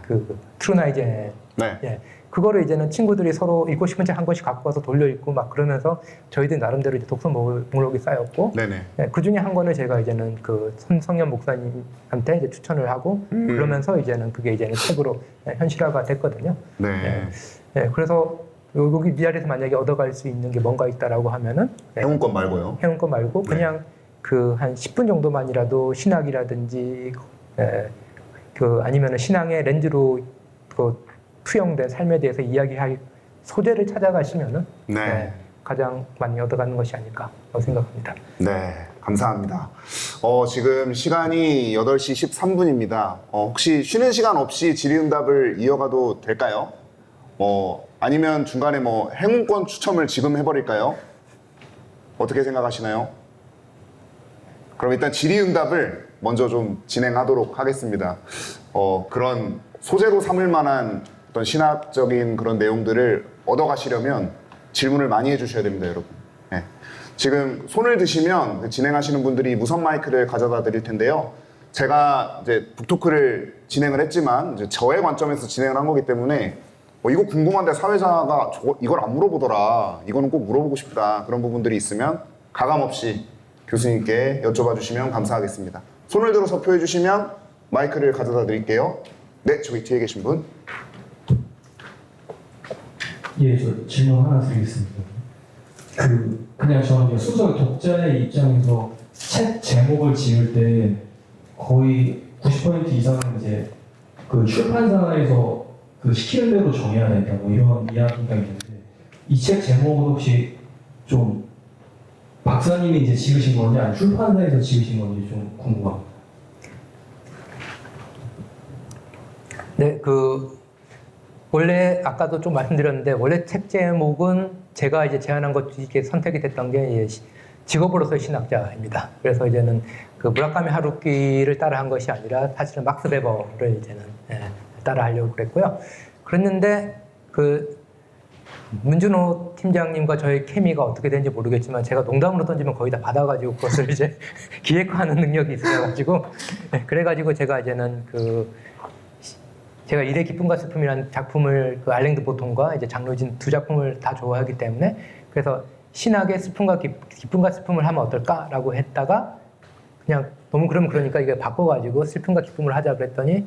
그 트루나이젠 그거를 이제는 친구들이 서로 읽고 싶은 책 한 권씩 갖고 와서 돌려 읽고 막 그러면서 저희들 나름대로 이제 독서 목록이 쌓였고 그 중에 한 권을 제가 이제는 그 손성현 목사님한테 이제 추천을 하고 그러면서 이제는 그게 이제는 책으로 현실화가 됐거든요. 그래서 여기 이 자리에서 만약에 얻어갈 수 있는 게 뭔가 있다라고 하면은 행운권 말고요. 행운권 말고 그냥 그 한 10분 정도만이라도 신학이라든지 그 아니면은 신앙의 렌즈로 그 투영된 삶에 대해서 이야기할 소재를 찾아가시면은 가장 많이 얻어가는 것이 아닐까 생각합니다. 네, 감사합니다. 지금 시간이 8시 13분입니다. 혹시 쉬는 시간 없이 질의응답을 이어가도 될까요? 아니면 중간에 뭐 행운권 추첨을 지금 해버릴까요? 어떻게 생각하시나요? 그럼 일단 질의응답을 먼저 좀 진행하도록 하겠습니다. 그런 소재로 삼을 만한 어떤 신학적인 그런 내용들을 얻어가시려면 질문을 많이 해주셔야 됩니다, 여러분. 지금 손을 드시면 진행하시는 분들이 무선 마이크를 가져다 드릴 텐데요. 제가 이제 북토크를 진행을 했지만 이제 저의 관점에서 진행을 한 거기 때문에 이거 궁금한데 사회자가 이걸 안 물어보더라. 이거는 꼭 물어보고 싶다. 그런 부분들이 있으면 가감없이 교수님께 여쭤봐 주시면 감사하겠습니다. 손을 들어서 표해 주시면 마이크를 가져다 드릴게요. 네, 저기 뒤에 계신 분. 예, 저 질문 하나 드리겠습니다. 그냥 저는 순서 독자의 입장에서 책 제목을 지을 때 거의 90% 이상은 이제 그 출판사에서 그 시키는 대로 정해야 된다 뭐 이런 이야기가 있는데 이 책 제목은 혹시 좀 박사님이 이제 지으신 건지 아니면 출판사에서 지으신 건지 좀 궁금합니다. 네, 원래 아까도 좀 말씀드렸는데 원래 책 제목은 제가 이제 제안한 것 이게 선택이 됐던 게 직업으로서의 신학자입니다. 그래서 이제는 그 무라카미 하루키를 따라한 것이 아니라 사실은 막스 베버를 이제는 따라하려고 그랬고요. 그랬는데 그 문준호 팀장님과 저의 케미가 어떻게 되는지 모르겠지만 제가 농담으로 던지면 거의 다 받아가지고 그것을 이제 기획화하는 능력이 있어가지고 그래가지고 제가 이제는 제가 일의 기쁨과 슬픔이라는 작품을 그 알랭드 보통과 이제 장르진 두 작품을 다 좋아하기 때문에 그래서 신학의 기쁨과 슬픔을 하면 어떨까라고 했다가 그냥 너무 그러니까 이게 바꿔가지고 슬픔과 기쁨을 하자 그랬더니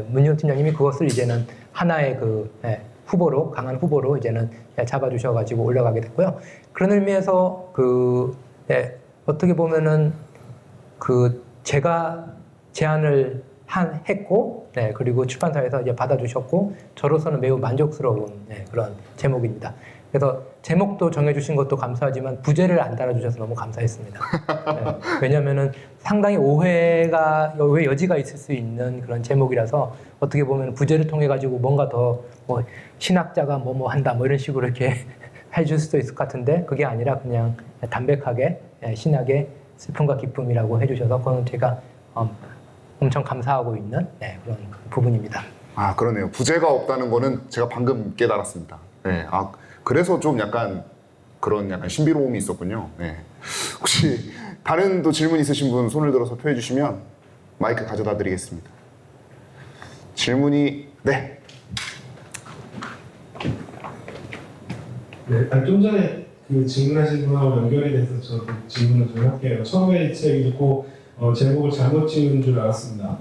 문준호 팀장님이 그것을 이제는 하나의 후보로 강한 후보로 이제는 잡아주셔가지고 올라가게 됐고요. 그런 의미에서 어떻게 보면은 제가 제안을 했고 그리고 출판사에서 이제 받아주셨고 저로서는 매우 만족스러운 그런 제목입니다. 그래서 제목도 정해주신 것도 감사하지만 부제를 안 달아주셔서 너무 감사했습니다. 왜냐하면은 상당히 오해 여지가 있을 수 있는 그런 제목이라서 어떻게 보면 부제를 통해 가지고 뭔가 더 뭐 신학자가 뭐 한다 뭐 이런 식으로 이렇게 해줄 수도 있을 것 같은데 그게 아니라 그냥 담백하게 신학의 슬픔과 기쁨이라고 해주셔서 그건 제가 엄청 감사하고 있는 그런 부분입니다. 아, 그러네요. 부제가 없다는 거는 제가 방금 깨달았습니다. 네. 아, 그래서 좀 약간 그런 약간 신비로움이 있었군요. 네. 혹시 다른 또 질문 있으신 분 손을 들어서 표해 주시면 마이크 가져다 드리겠습니다. 질문이 네, 좀 전에 그 질문하신 분하고 연결이 돼서 저도 질문을 좀 할게요. 처음에 이 책 읽고 제목을 잘못 지은 줄 알았습니다.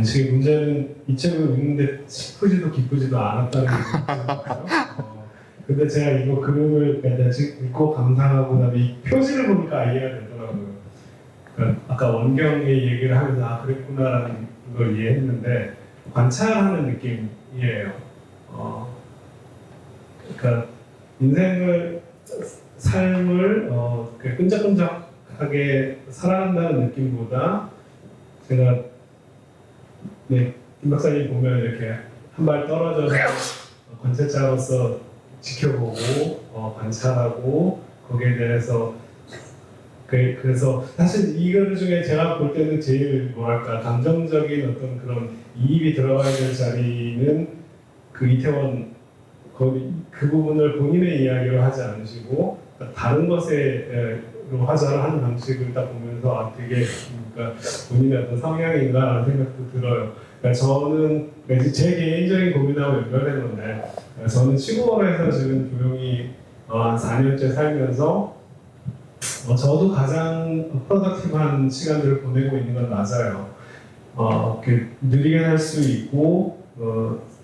지금 문제는 이 책을 읽는데 슬프지도 기쁘지도 않았다는 거죠. 근데 제가 이거 그림을 읽고 감상하고 나면 이 표지를 보니까 이해가 되더라고요. 그러니까 아까 원경의 얘기를 하면서 그랬구나라는 걸 이해했는데 관찰하는 느낌이에요. 그러니까 삶을 끈적끈적하게 살아간다는 느낌보다 제가 김 박사님 보면 이렇게 한 발 떨어져서 관찰자로서 지켜보고 관찰하고 거기에 대해서 그래서 사실 이거 중에 제가 볼 때는 제일 뭐랄까 감정적인 어떤 그런 이입이 들어가야 될 자리는 그 이태원 그 부분을 본인의 이야기로 하지 않으시고 다른 것으로 하자는 방식을 딱 보면서 되게 그러니까 본인의 어떤 성향인가라는 생각도 들어요. 그러니까 저는 제 개인적인 고민하고 연결된 건데 저는 시골에서 지금 조용히 한 4년째 살면서 저도 가장 프로덕티브한 시간들을 보내고 있는 건 맞아요. 느리게 살 수 있고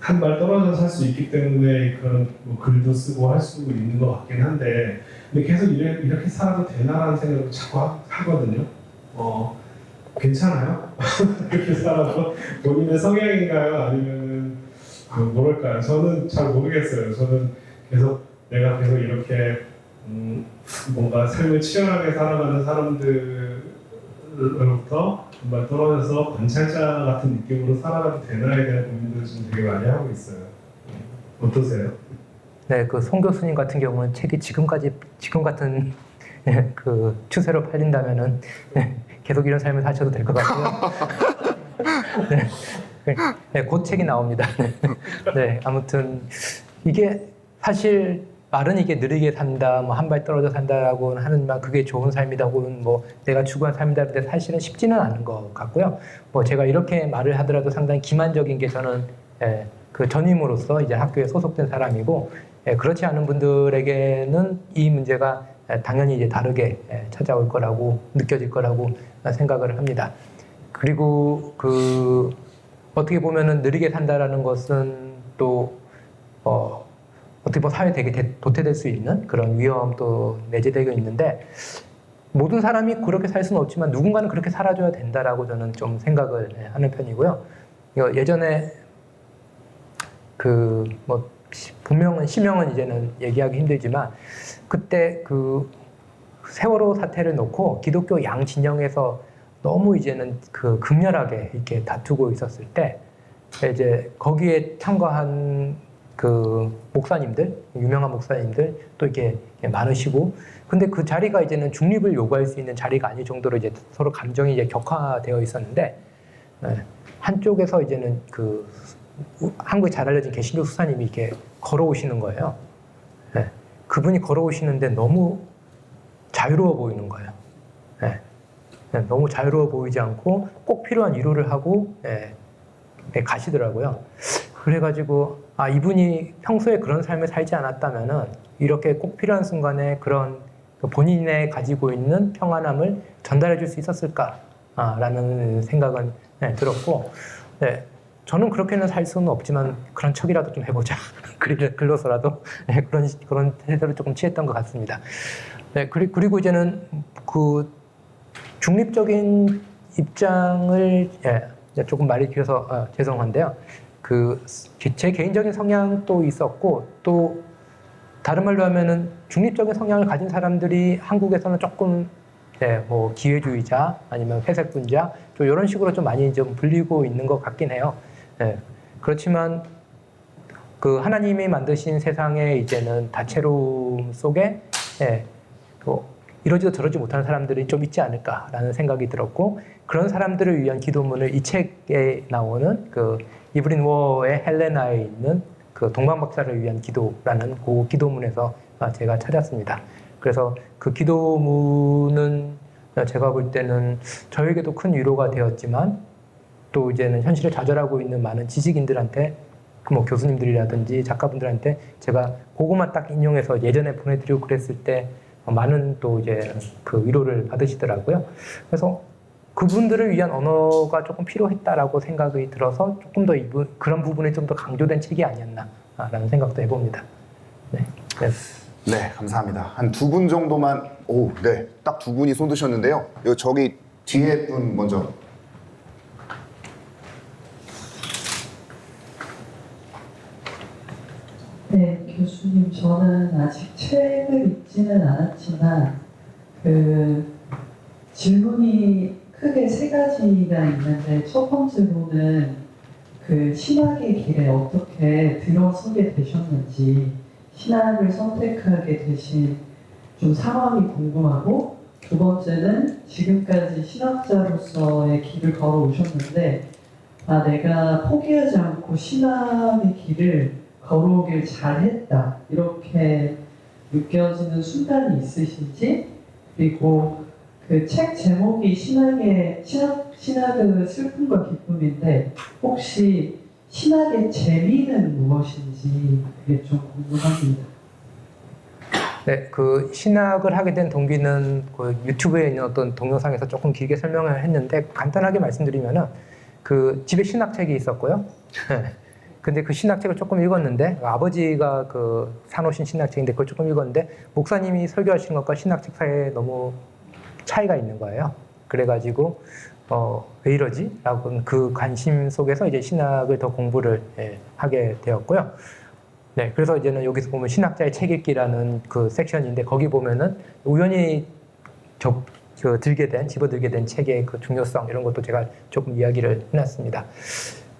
한 발 떨어져 살 수 있기 때문에 그런 글도 쓰고 할 수 있는 것 같긴 한데 근데 계속 이렇게 살아도 되나라는 생각을 자꾸 하거든요. 괜찮아요? 그렇게 살아도 본인의 성향인가요? 아니면은 뭐랄까요? 저는 잘 모르겠어요. 저는 내가 계속 이렇게 뭔가 삶을 치열하게 살아가는 사람들로부터 정말 떨어져서 관찰자 같은 느낌으로 살아가도 되나에 대한 고민들을 좀 되게 많이 하고 있어요. 어떠세요? 네, 송 교수님 같은 경우는 책이 지금 같은 그 추세로 팔린다면은 계속 이런 삶을 사셔도 될 것 같고요. 곧 책이 나옵니다. 아무튼 이게 사실 말은 이게 느리게 산다, 한 발 떨어져 산다라고 하는 말 그게 좋은 삶이다, 혹은 내가 추구한 삶이다. 근데 사실은 쉽지는 않은 것 같고요. 제가 이렇게 말을 하더라도 상당히 기만적인 게 저는 그 전임으로서 이제 학교에 소속된 사람이고 그렇지 않은 분들에게는 이 문제가 당연히 이제 다르게 찾아올 거라고 느껴질 거라고 생각을 합니다. 그리고 어떻게 보면은 느리게 산다라는 것은 또 어떻게 보면 사회에 되게 도태될 수 있는 그런 위험도 내재되어 있는데 모든 사람이 그렇게 살 수는 없지만 누군가는 그렇게 살아줘야 된다라고 저는 좀 생각을 하는 편이고요. 예전에 본명은 시명은 이제는 얘기하기 힘들지만 그때 세월호 사태를 놓고 기독교 양 진영에서 너무 이제는 극렬하게 이렇게 다투고 있었을 때 이제 거기에 참가한 그 목사님들, 유명한 목사님들 또 이렇게 많으시고, 근데 그 자리가 이제는 중립을 요구할 수 있는 자리가 아닐 정도로 이제 서로 감정이 이제 격화되어 있었는데, 한쪽에서 이제는 그 한국에 잘 알려진 개신교 수사님이 이렇게 걸어오시는 거예요. 그분이 걸어오시는데 너무 자유로워 보이는 거예요. 너무 자유로워 보이지 않고 꼭 필요한 위로를 하고 가시더라고요. 그래가지고 이분이 평소에 그런 삶을 살지 않았다면은 이렇게 꼭 필요한 순간에 그런 본인의 가지고 있는 평안함을 전달해 줄 수 있었을까라는 생각은 들었고, 저는 그렇게는 살 수는 없지만 그런 척이라도 좀 해보자. 글로서라도 그런 태도를 조금 취했던 것 같습니다. 그리고 이제는 그 중립적인 입장을 조금 말이 길어서 죄송한데요. 제 개인적인 성향도 있었고, 또 다른 말로 하면은 중립적인 성향을 가진 사람들이 한국에서는 조금 뭐 기회주의자 아니면 회색분자 좀 이런 식으로 좀 많이 좀 불리고 있는 것 같긴 해요. 그렇지만 그 하나님이 만드신 세상에 이제는 다채로움 속에 이러지도 저러지 못하는 사람들이 좀 있지 않을까라는 생각이 들었고, 그런 사람들을 위한 기도문을 이 책에 나오는 그 이브린 워의 헬레나에 있는 그 동방박사를 위한 기도라는 그 기도문에서 제가 찾았습니다. 그래서 그 기도문은 제가 볼 때는 저에게도 큰 위로가 되었지만, 또 이제는 현실에 좌절하고 있는 많은 지식인들한테, 뭐 교수님들이라든지 작가분들한테 제가 그것만 딱 인용해서 예전에 보내드리고 그랬을 때 많은 또 이제 그 위로를 받으시더라고요. 그래서 그분들을 위한 언어가 조금 필요했다라고 생각이 들어서 조금 더 그런 부분이 좀 더 강조된 책이 아니었나라는 생각도 해봅니다. 네, 감사합니다. 한 두 분 정도만, 딱 두 분이 손 드셨는데요. 저기 뒤에 분 먼저. 네, 교수님, 저는 아직 책을 읽지는 않았지만 그 질문이 크게 세 가지가 있는데, 첫 번째로는 그 신학의 길에 어떻게 들어서게 되셨는지, 신학을 선택하게 되신 좀 상황이 궁금하고, 두 번째는 지금까지 신학자로서의 길을 걸어오셨는데 내가 포기하지 않고 신학의 길을 걸어오길 잘했다, 이렇게 느껴지는 순간이 있으신지, 그리고 그 책 제목이 신학의 슬픔과 기쁨인데 혹시 신학의 재미는 무엇인지 그게 좀 궁금합니다. 네, 그 신학을 하게 된 동기는 그 유튜브에 있는 어떤 동영상에서 조금 길게 설명을 했는데, 간단하게 말씀드리면은 그 집에 신학책이 있었고요. 근데 그 신학책을 조금 읽었는데, 아버지가 그 사놓으신 신학책인데 그걸 조금 읽었는데, 목사님이 설교하신 것과 신학책 사이에 너무 차이가 있는 거예요. 그래가지고 왜 이러지? 라고 그 관심 속에서 이제 신학을 더 공부를 하게 되었고요. 네, 그래서 이제는 여기서 보면 신학자의 책 읽기라는 그 섹션인데, 거기 보면은 우연히 집어들게 된 책의 그 중요성, 이런 것도 제가 조금 이야기를 해놨습니다.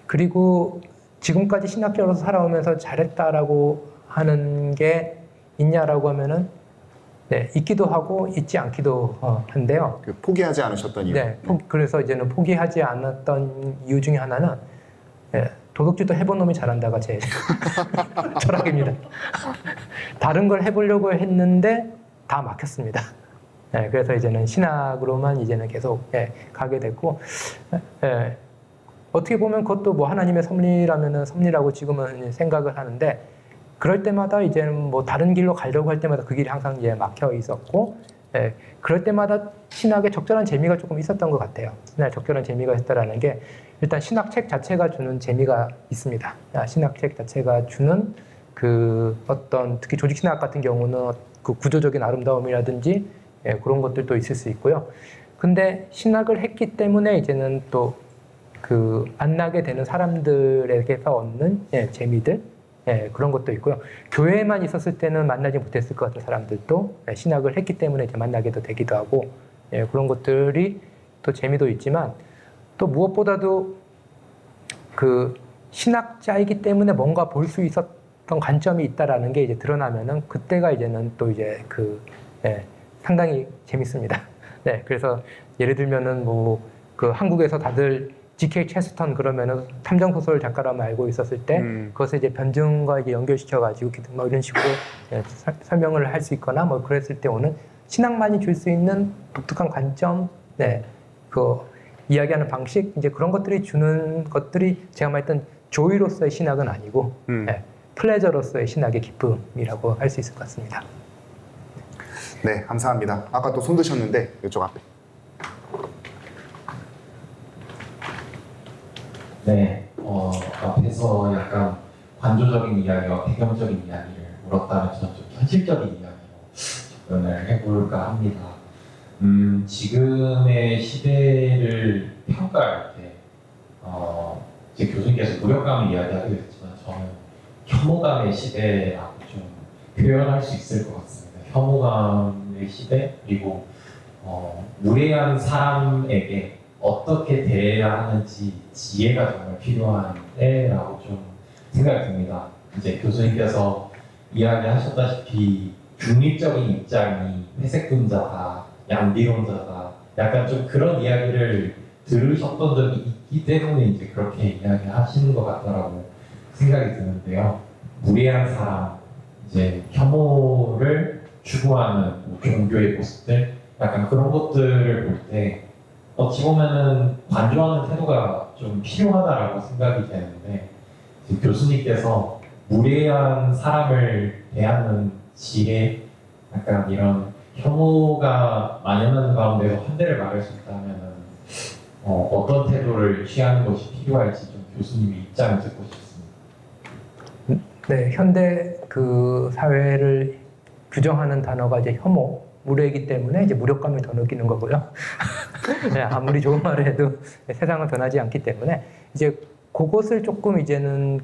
그리고 지금까지 신학자로서 살아오면서 잘했다라고 하는 게 있냐라고 하면은, 있기도 하고 있지 않기도 한데요. 포기하지 않으셨던 이유. 그래서 이제는 포기하지 않았던 이유 중에 하나는 도덕질도 해본 놈이 잘한다가 제 철학입니다. 다른 걸 해보려고 했는데 다 막혔습니다. 그래서 이제는 신학으로만 이제는 계속 가게 됐고, 어떻게 보면 그것도 뭐 하나님의 섭리라면은 섭리라고 지금은 생각을 하는데, 그럴 때마다 이제는 뭐 다른 길로 가려고 할 때마다 그 길이 항상 이제 막혀 있었고, 그럴 때마다 신학에 적절한 재미가 조금 있었던 것 같아요. 적절한 재미가 있다라는 게, 일단 신학책 자체가 주는 재미가 있습니다. 신학책 자체가 주는 그 어떤, 특히 조직신학 같은 경우는 그 구조적인 아름다움이라든지 그런 것들도 있을 수 있고요. 근데 신학을 했기 때문에 이제는 또 그 만나게 되는 사람들에게서 얻는 재미들, 그런 것도 있고요. 교회에만 있었을 때는 만나지 못했을 것 같은 사람들도 신학을 했기 때문에 이제 만나게도 되기도 하고, 그런 것들이 또 재미도 있지만, 또 무엇보다도 그 신학자이기 때문에 뭔가 볼 수 있었던 관점이 있다라는 게 이제 드러나면은 그때가 이제는 또 이제 상당히 재밌습니다. 네, 그래서 예를 들면은 뭐 그 한국에서 다들 G.K. 체스턴 그러면은 탐정 소설 작가라면 알고 있었을 때 그것을 이제 변증과 이제 연결시켜 가지고 뭐 이런 식으로 설명을 할 수 있거나 뭐 그랬을 때 오는 신학만이 줄 수 있는 독특한 관점, 그 이야기하는 방식 이제 그런 것들이 주는 것들이 제가 말했던 조이로서의 신학은 아니고 플레저로서의 신학의 기쁨이라고 할 수 있을 것 같습니다. 네, 감사합니다. 아까 또 손 드셨는데 이쪽 앞에. 네, 앞에서 약간 관조적인 이야기와 배경적인 이야기를 물었다면 저는 좀 현실적인 이야기로 접근을 해볼까 합니다. 지금의 시대를 평가할 때, 이제 교수님께서 무력감을 이야기하기도 했지만 저는 혐오감의 시대라고 좀 표현할 수 있을 것 같습니다. 혐오감의 시대, 그리고 무례한 사람에게 어떻게 대해야 하는지 지혜가 정말 필요한 때라고 좀 생각이 듭니다. 이제 교수님께서 이야기하셨다시피 중립적인 입장이 회색분자다, 양비론자다, 약간 좀 그런 이야기를 들으셨던 적이 있기 때문에 이제 그렇게 이야기하시는 것 같다라고 생각이 드는데요. 무례한 사람, 이제 혐오를 추구하는 뭐 종교의 모습들, 약간 그런 것들을 볼 때 어찌 보면은 관조하는 태도가 좀 필요하다라고 생각이 되는데 교수님께서 무례한 사람을 대하는 지혜, 약간 이런 혐오가 만연하는 가운데서 한대를 막을 수 있다면은 어떤 태도를 취하는 것이 필요할지 좀 교수님의 입장을 듣고 싶습니다. 네, 현대 그 사회를 규정하는 단어가 이제 혐오, 무례이기 때문에 이제 무력감을 더 느끼는 거고요. 네, 아무리 좋은 말을 해도 세상은 변하지 않기 때문에 이제 그것을 조금 이제는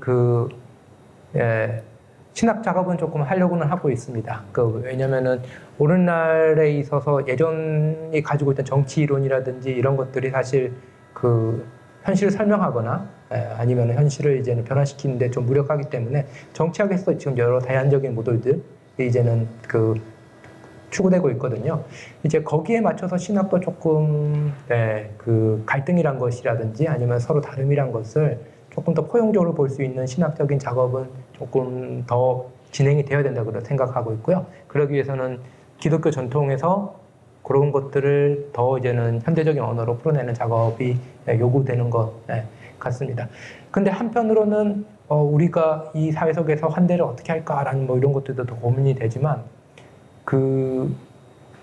신학 작업은 조금 하려고는 하고 있습니다. 왜냐면은 오늘날에 있어서 예전이 가지고 있던 정치 이론이라든지 이런 것들이 사실 현실을 설명하거나 아니면 현실을 이제는 변화시키는데 좀 무력하기 때문에 정치학에서 지금 여러 다양적인 모델들이 이제는 추구되고 있거든요. 이제 거기에 맞춰서 신학도 조금 갈등이란 것이라든지 아니면 서로 다름이란 것을 조금 더 포용적으로 볼 수 있는 신학적인 작업은 조금 더 진행이 되어야 된다고 생각하고 있고요. 그러기 위해서는 기독교 전통에서 그런 것들을 더 이제는 현대적인 언어로 풀어내는 작업이 요구되는 것 같습니다. 근데 한편으로는 우리가 이 사회 속에서 환대를 어떻게 할까라는 뭐 이런 것들도 더 고민이 되지만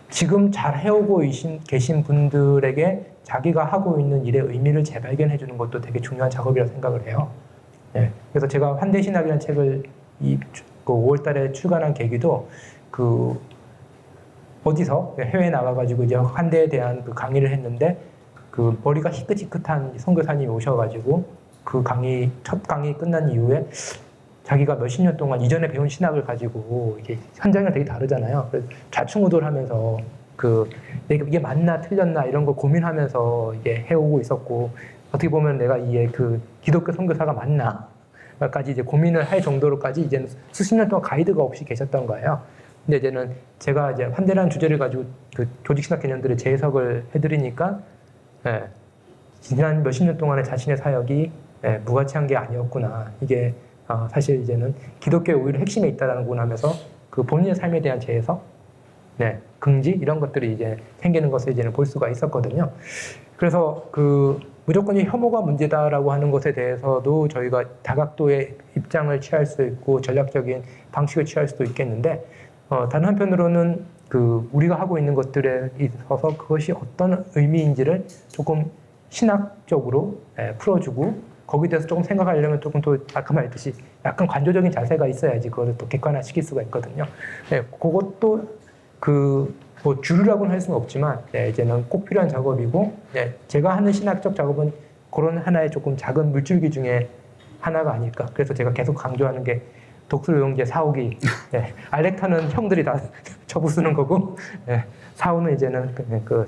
지금 잘 해오고 계신 분들에게 자기가 하고 있는 일의 의미를 재발견해 주는 것도 되게 중요한 작업이라고 생각을 해요. 그래서 제가 환대신학이라는 책을 5월 달에 출간한 계기도 어디서 해외에 나가가지고 이제 환대에 대한 강의를 했는데 머리가 희끗희끗한 선교사님이 오셔가지고 첫 강의 끝난 이후에 자기가 몇십 년 동안 이전에 배운 신학을 가지고 이게 현장이 되게 다르잖아요. 그래서 좌충우돌하면서 이게 맞나 틀렸나 이런 거 고민하면서 이게 해오고 있었고 어떻게 보면 내가 이게 기독교 선교사가 맞나까지 이제 고민을 할 정도로까지 이제는 수십 년 동안 가이드가 없이 계셨던 거예요. 근데 이제는 제가 이제 환대라는 주제를 가지고 조직신학 개념들의 재해석을 해드리니까 지난 몇십 년 동안의 자신의 사역이 무가치한 게 아니었구나. 이게 사실 이제는 기독교의 오히려 핵심에 있다라고 하면서 본인의 삶에 대한 재해석, 긍지 이런 것들이 이제 생기는 것을 이제는 볼 수가 있었거든요. 그래서 무조건 혐오가 문제다라고 하는 것에 대해서도 저희가 다각도의 입장을 취할 수 있고 전략적인 방식을 취할 수도 있겠는데 다른 한편으로는 우리가 하고 있는 것들에 있어서 그것이 어떤 의미인지를 조금 신학적으로 풀어주고 거기에 대해서 조금 생각하려면 조금 또 아까 말했듯이 약간 관조적인 자세가 있어야지 그걸 또 객관화시킬 수가 있거든요. 그것도 뭐 주류라고는 할 수는 없지만 이제는 꼭 필요한 작업이고 제가 하는 신학적 작업은 그런 하나의 조금 작은 물줄기 중에 하나가 아닐까. 그래서 제가 계속 강조하는 게 독수요용제 사오기. 알렉타는 형들이 다 저부 쓰는 거고 사오는 이제는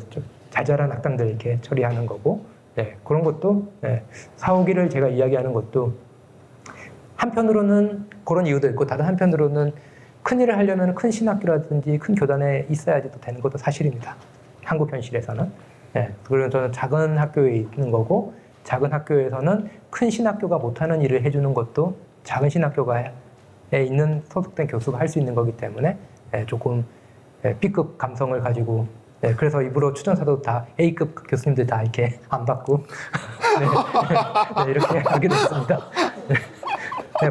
좀 자잘한 악당들 이렇게 처리하는 거고 그런 것도 사오기를 제가 이야기하는 것도 한편으로는 그런 이유도 있고 다른 한편으로는 큰 일을 하려면 큰 신학교라든지 큰 교단에 있어야지 또 되는 것도 사실입니다. 한국 현실에서는. 예, 그래서 저는 작은 학교에 있는 거고 작은 학교에서는 큰 신학교가 못하는 일을 해주는 것도 작은 신학교에 있는 소속된 교수가 할 수 있는 거기 때문에 조금 B급 감성을 가지고 그래서 일부러 추천사도 다 A급 교수님들 다 이렇게 안 받고 이렇게 하게 됐습니다.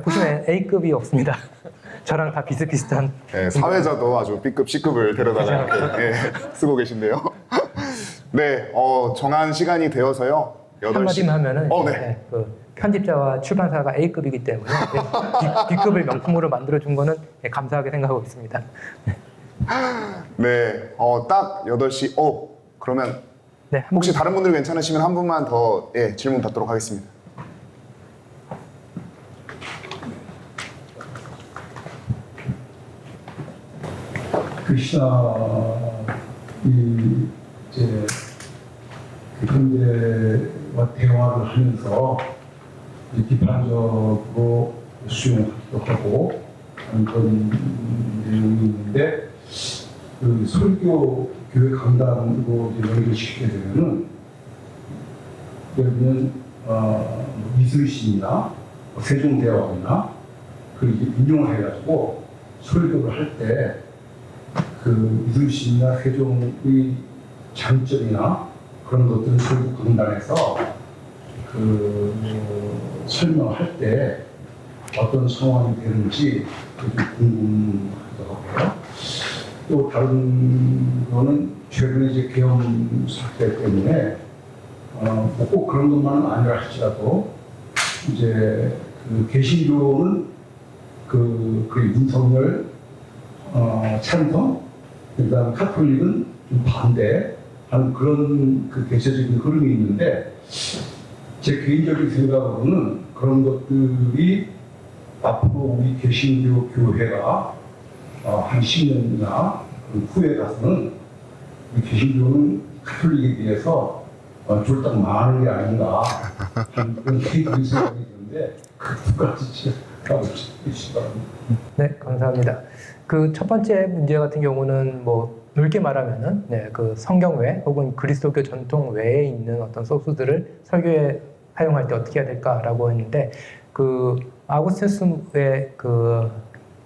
보시면 A급이 없습니다. 저랑 다 비슷비슷한. 사회자도 아주 B급, C급을 데려다가 이렇게 쓰고 계신데요. 네, 정한 시간이 되어서요. 8시. 한마디만 하면은 네. 그 편집자와 출판사가 A급이기 때문에 B급을 명품으로 만들어준 거는 감사하게 생각하고 있습니다. 네, 딱 8시. 그러면 네, 혹시 다른 분들 괜찮으시면 한 분만 더 질문 받도록 하겠습니다. 그 신학이 이제 그 현대와 대화를 하면서 비판적으로 수용하기도 하고 하는 그런 내용이 있는데 그 설교 교회 강단으로 이제 연결시키게 되면은 예를 들면 이순신이나 세종대왕이나 그 인용을 해가지고 설교를 할 때 그 이순신이나 세종의 장점이나 그런 것들을 설교 강단에서 설명할 때 어떤 상황이 되는지 좀 궁금하더라고요. 또 다른 거는 최근에 이제 계엄 사태 때문에 꼭 그런 것만은 아니라 할지라도 이제 그 개신교는 그 윤석열 찬성, 그다음 카톨릭은 좀 반대하는 그런 그 대체적인 흐름이 있는데 제 개인적인 생각으로는 그런 것들이 앞으로 우리 개신교 교회가 한 10년이나 후에 가서는 우리 개신교는 카톨릭에 비해서 쫄딱 많은 게 아닌가 하는 그런 개인적인 생각이 드는데 그 두 가지 해주시기 바랍니다. 네, 감사합니다. 그 첫 번째 문제 같은 경우는 뭐 넓게 말하면은 그 성경 외 혹은 그리스도교 전통 외에 있는 어떤 소스들을 설교에 사용할 때 어떻게 해야 될까라고 했는데 그 아우구스티누스의 그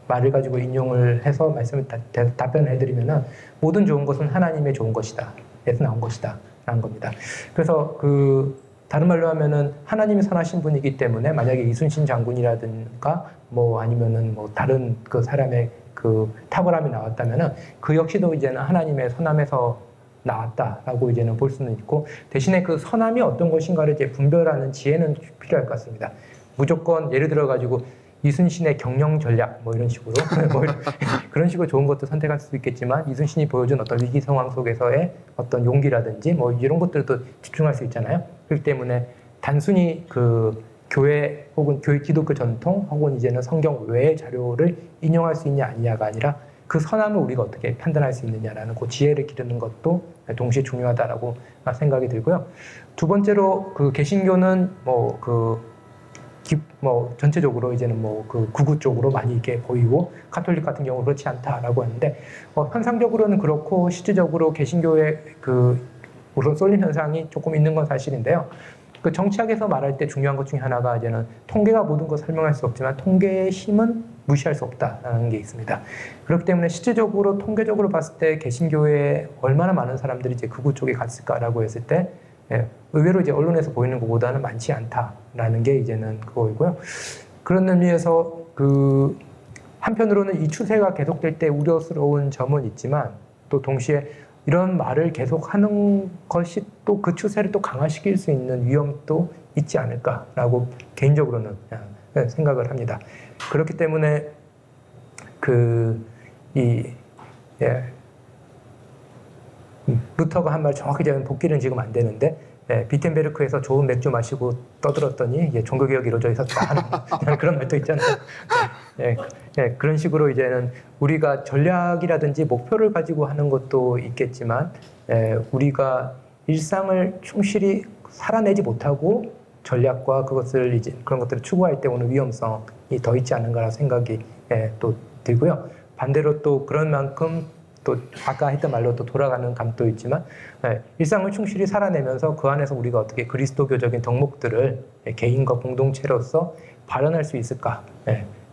말을 가지고 인용을 해서 말씀을 답변을 해드리면은 모든 좋은 것은 하나님의 좋은 것이다. 에서 나온 것이다. 라는 겁니다. 그래서 그 다른 말로 하면은 하나님이 선하신 분이기 때문에 만약에 이순신 장군이라든가 뭐 아니면은 뭐 다른 그 사람의 그 탁월함이 나왔다면은 그 역시도 이제는 하나님의 선함에서 나왔다라고 이제는 볼 수는 있고 대신에 그 선함이 어떤 것인가를 이제 분별하는 지혜는 필요할 것 같습니다. 무조건 예를 들어 가지고 이순신의 경영 전략 뭐 이런 식으로 뭐 그런 식으로 좋은 것도 선택할 수도 있겠지만 이순신이 보여준 어떤 위기 상황 속에서의 어떤 용기라든지 뭐 이런 것들도 집중할 수 있잖아요. 그렇기 때문에 단순히 그 교회 혹은 교회 기독교 전통 혹은 이제는 성경 외의 자료를 인용할 수 있냐 아니냐가 아니라 그 선함을 우리가 어떻게 판단할 수 있느냐라는 그 지혜를 기르는 것도 동시에 중요하다라고 생각이 들고요. 두 번째로 그 개신교는 뭐 전체적으로 이제는 뭐 그 구구 쪽으로 많이 이렇게 보이고 카톨릭 같은 경우 그렇지 않다라고 하는데 현상적으로는 그렇고 실질적으로 개신교의 그 우선 쏠림 현상이 조금 있는 건 사실인데요. 그 정치학에서 말할 때 중요한 것 중에 하나가 이제는 통계가 모든 걸 설명할 수 없지만 통계의 힘은 무시할 수 없다라는 게 있습니다. 그렇기 때문에 실질적으로 통계적으로 봤을 때 개신교에 얼마나 많은 사람들이 이제 극우 쪽에 갔을까라고 했을 때 의외로 이제 언론에서 보이는 것보다는 많지 않다라는 게 이제는 그거이고요. 그런 의미에서 그 한편으로는 이 추세가 계속될 때 우려스러운 점은 있지만 또 동시에 이런 말을 계속하는 것이 또 그 추세를 또 강화시킬 수 있는 위험도 있지 않을까라고 개인적으로는 생각을 합니다. 그렇기 때문에 루터가 한 말 정확히 제가 복기는 지금 안 되는데 비텐베르크에서 좋은 맥주 마시고 떠들었더니 종교개혁이 이루어져 있었다 하는 그런 말도 있잖아요. 그런 식으로 이제는 우리가 전략이라든지 목표를 가지고 하는 것도 있겠지만 우리가 일상을 충실히 살아내지 못하고 전략과 그런 것들을 추구할 때 오는 위험성에 더 있지 않은가라는 생각이 또 들고요. 반대로 또 그런 만큼 또 아까 했던 말로 또 돌아가는 감도 있지만 일상을 충실히 살아내면서 그 안에서 우리가 어떻게 그리스도교적인 덕목들을 개인과 공동체로서 발현할 수 있을까?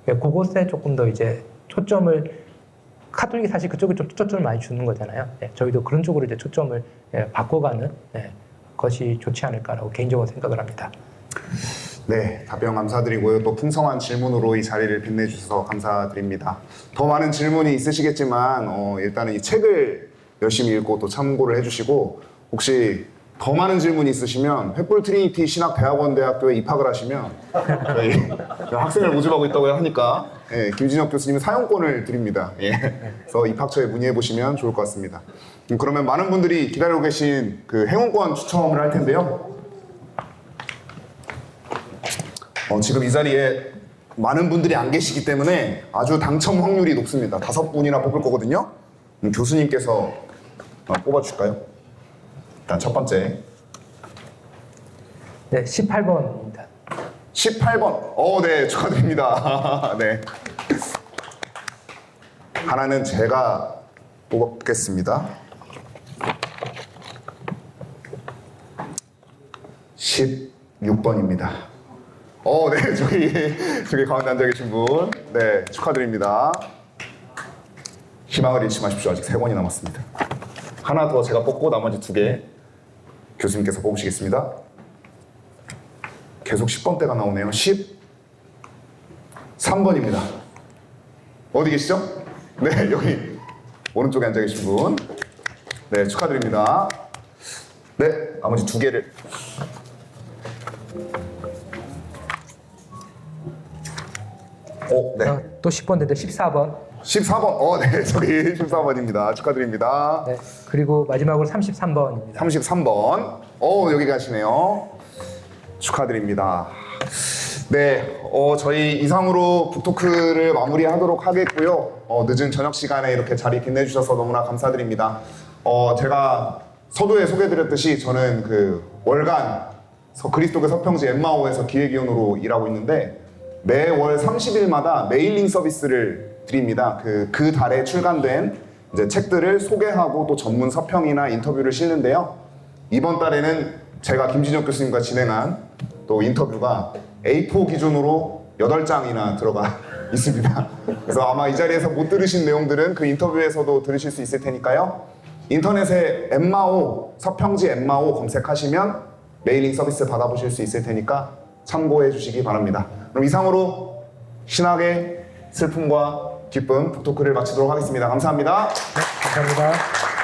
그곳에 조금 더 이제 초점을 카톨릭이 사실 그쪽에 좀 초점을 많이 주는 거잖아요. 저희도 그런 쪽으로 이제 초점을 바꿔가는 것이 좋지 않을까라고 개인적으로 생각을 합니다. 네, 답변 감사드리고요. 또 풍성한 질문으로 이 자리를 빛내주셔서 감사드립니다. 더 많은 질문이 있으시겠지만 일단은 이 책을 열심히 읽고 또 참고를 해주시고 혹시 더 많은 질문이 있으시면 횃불 트리니티 신학대학원대학교에 입학을 하시면 저희 학생을 모집하고 있다고 하니까 김진혁 교수님은 사용권을 드립니다. 그래서 입학처에 문의해 보시면 좋을 것 같습니다. 그러면 많은 분들이 기다리고 계신 그 행운권 추첨을 할 텐데요. 지금 이 자리에 많은 분들이 안 계시기 때문에 아주 당첨 확률이 높습니다. 5분이나 뽑을 거거든요. 교수님께서 뽑아주실까요? 일단 첫 번째. 네, 18번입니다. 18번. 네, 축하드립니다. 네. 하나는 제가 뽑겠습니다. 16번입니다. 네, 저기 가운데 앉아 계신 분. 네, 축하드립니다. 희망을 잃지 마십시오. 아직 3번이 남았습니다. 하나 더 제가 뽑고 나머지 2개 교수님께서 뽑으시겠습니다. 계속 10번대가 나오네요. 13번입니다. 어디 계시죠? 네, 여기 오른쪽에 앉아 계신 분. 네, 축하드립니다. 네, 나머지 2개를. 네. 또 10번인데 14번. 14번. 네, 저기 14번입니다. 축하드립니다. 네, 그리고 마지막으로 33번입니다. 33번. 여기 가시네요. 축하드립니다. 네, 저희 이상으로 북토크를 마무리하도록 하겠고요. 늦은 저녁 시간에 이렇게 자리 빛내주셔서 너무나 감사드립니다. 제가 서두에 소개드렸듯이 저는 그 월간 그리스도교 서평지 엠마오에서 기획위원으로 일하고 있는데 매월 30일마다 메일링 서비스를 드립니다. 그 달에 출간된 이제 책들을 소개하고 또 전문 서평이나 인터뷰를 실는데요. 이번 달에는 제가 김진혁 교수님과 진행한 또 인터뷰가 A4 기준으로 8장이나 들어가 있습니다. 그래서 아마 이 자리에서 못 들으신 내용들은 그 인터뷰에서도 들으실 수 있을 테니까요. 인터넷에 엠마오, 서평지 엠마오 검색하시면 메일링 서비스 받아보실 수 있을 테니까 참고해 주시기 바랍니다. 그럼 이상으로 신학의 슬픔과 기쁨 북토크를 마치도록 하겠습니다. 감사합니다. 네, 감사합니다.